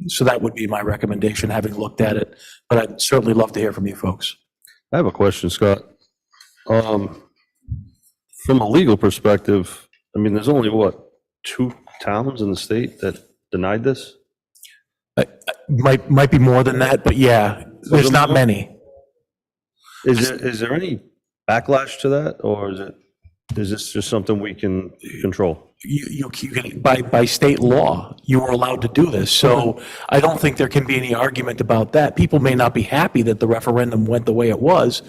So that would be my recommendation, having looked at it. But I'd certainly love to hear from you folks. I have a question, Scott. From a legal perspective, I mean, there's only, what, 2 towns in the state that denied this? Might be more than that, but yeah, there's not many. Is there any backlash to that, or is this just something we can control? You can, by state law, you are allowed to do this. So I don't think there can be any argument about that. People may not be happy that the referendum went the way it was,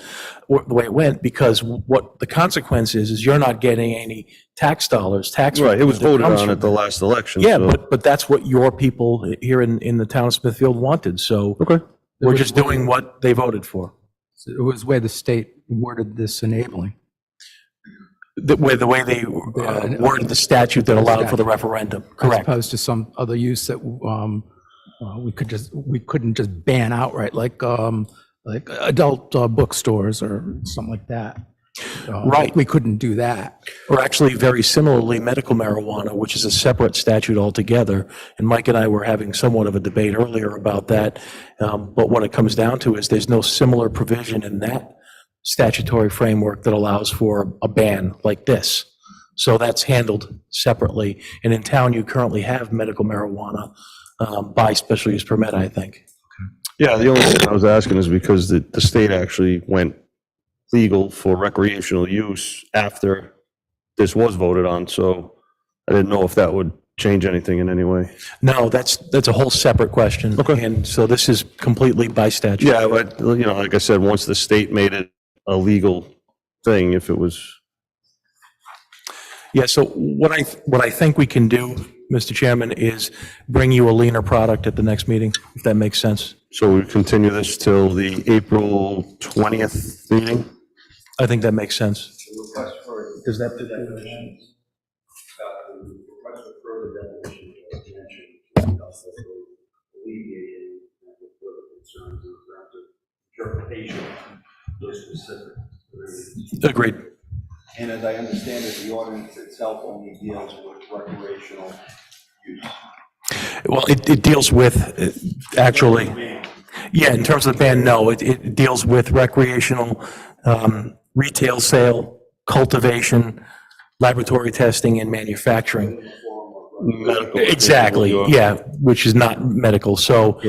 or the way it went, because what the consequence is you're not getting any tax dollars, Right, it was voted on at the last election. Yeah, so- but that's what your people here in the town of Smithfield wanted. So we're just doing what they voted for. It was where the state worded this enabling. The way they worded the statute that allowed for the referendum. As Correct. opposed to some other use that we couldn't just ban outright, like adult bookstores or something like that. Right. We couldn't do that. Or actually, very similarly, medical marijuana, which is a separate statute altogether. And Mike and I were having somewhat of a debate earlier about that. But what it comes down to is there's no similar provision in that statutory framework that allows for a ban like this. So that's handled separately. And in town, you currently have medical marijuana by special use permit, I think. Yeah, the only thing I was asking is because the state actually went legal for recreational use after this was voted on, so I didn't know if that would change anything in any way. No, that's a whole separate question. Okay. And so this is completely by statute. Yeah, but, you know, like I said, once the state made it a legal thing, if it was... Yeah, so what I think we can do, Mr. Chairman, is bring you a leaner product at the next meeting, if that makes sense. So we continue this till the April 20th meeting? I think that makes sense. Does that fit that motion? Request for further demolition, as you mentioned, also alleviating the further concerns in terms of interpretation, those specific. Agreed. And as I understand it, the ordinance itself only deals with recreational use. Well, it deals with, actually, yeah, in terms of the ban, no, it deals with recreational retail sale, cultivation, laboratory testing, and manufacturing. Medical. Exactly, yeah, which is not medical. So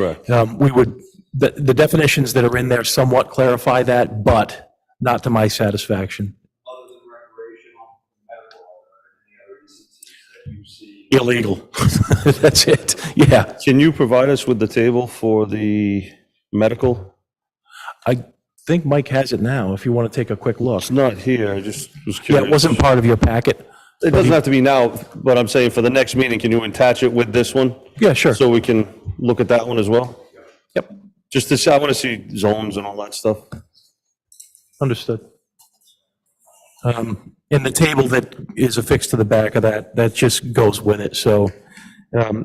we would, the definitions that are in there somewhat clarify that, but not to my satisfaction. Other than recreational, medical, or any other instances that you see? Illegal. That's it, yeah. Can you provide us with the table for the medical? think Mike has it now, if you want to take a quick look. It's not here, I just was Yeah, curious. it wasn't part of your packet. It doesn't have to be now, but I'm saying for the next meeting, can you attach it with this one? Yeah, sure. So we can look at that one as well? Yep. Just to see, I want to see zones and all that stuff. Understood. And the table that is affixed to the back of that just goes with it. So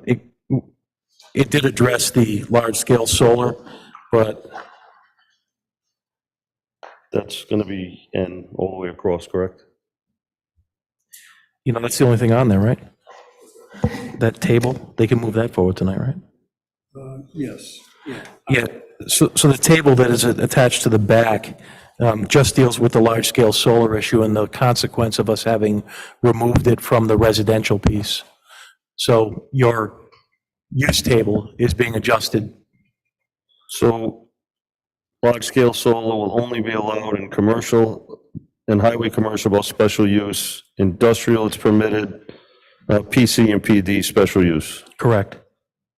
it did address the large-scale solar, but That's going to be N all the way across, correct? that's the only thing on there, right? That table, they can move that forward tonight, right? Yes. Yeah, so the table that is attached to the back just deals with the large-scale solar issue and the consequence of us having removed it from the residential piece. So your use table is being adjusted. So large-scale solar will only be allowed in commercial and highway commercial about special use. Industrial, it's permitted, PC and PD, special use. Correct.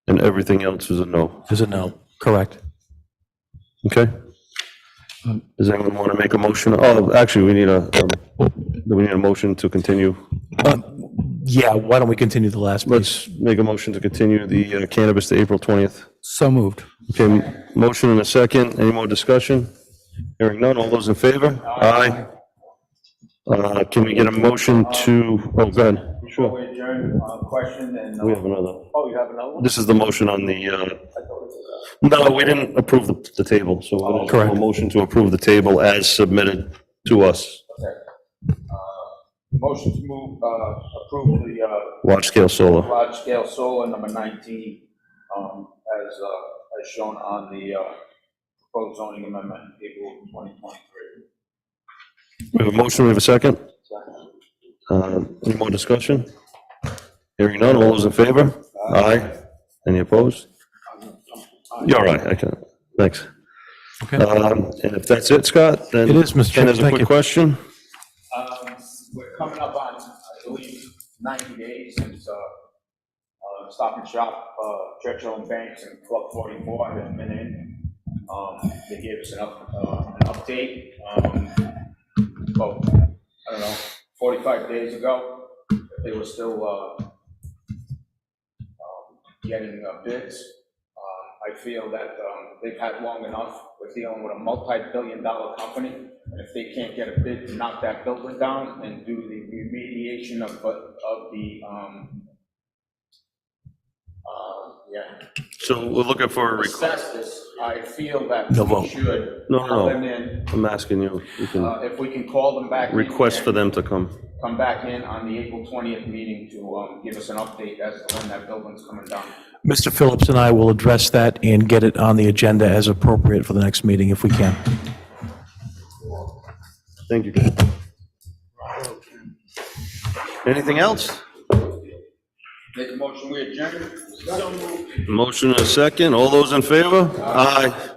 And everything else is a no. Is a no, correct. Okay? Does anyone want to make a motion? Oh, actually, we need a motion to continue. Yeah, why don't we continue the last piece? Let's make a motion to continue the cannabis to April 20th. So moved. Okay, motion and a second. Any more discussion? Hearing none. All those in favor? Aye. Can we get a motion to, oh, go ahead. Before we adjourn, question and. We have another. Oh, you have another one? This is the motion on the, no, we didn't approve the table, so we're going to do a motion to approve the table as submitted to us. Motion to move, approve the, Large-scale solar. large-scale solar number 19, as shown on the, proposed zoning amendment, April 2023. We have a motion, we have a second? Any more discussion? Hearing none, all those in favor? Aye. Any opposed? You're all right, I can, thanks. Okay. And if that's it, Scott, then. It is, Mr. Ken Chairman, has a thank quick you. question. We're coming up on, I believe, 90 days since, Stop and Shop, Churchill and Banks and Club 44 has been in. They gave us an update, about, I don't know, 45 days ago. They were still, getting bids. I feel that, they've had long enough. We're dealing with a multi-billion-dollar company. And if they can't get a bid to knock that building down and do the remediation of the, So we're looking for a request. asbestos, I feel that No we vote. should No, call no, them in. I'm asking you, you can If we can call them back. in request and for them to come. Come back in on the April 20th meeting to give us an update as to when that building's coming down. Mr. Phillips and I will address that and get it on the agenda as appropriate for the next meeting if we can. Thank you. Anything else? Make a motion, we adjourn. So moved. Motion and a second. All those in favor? Aye.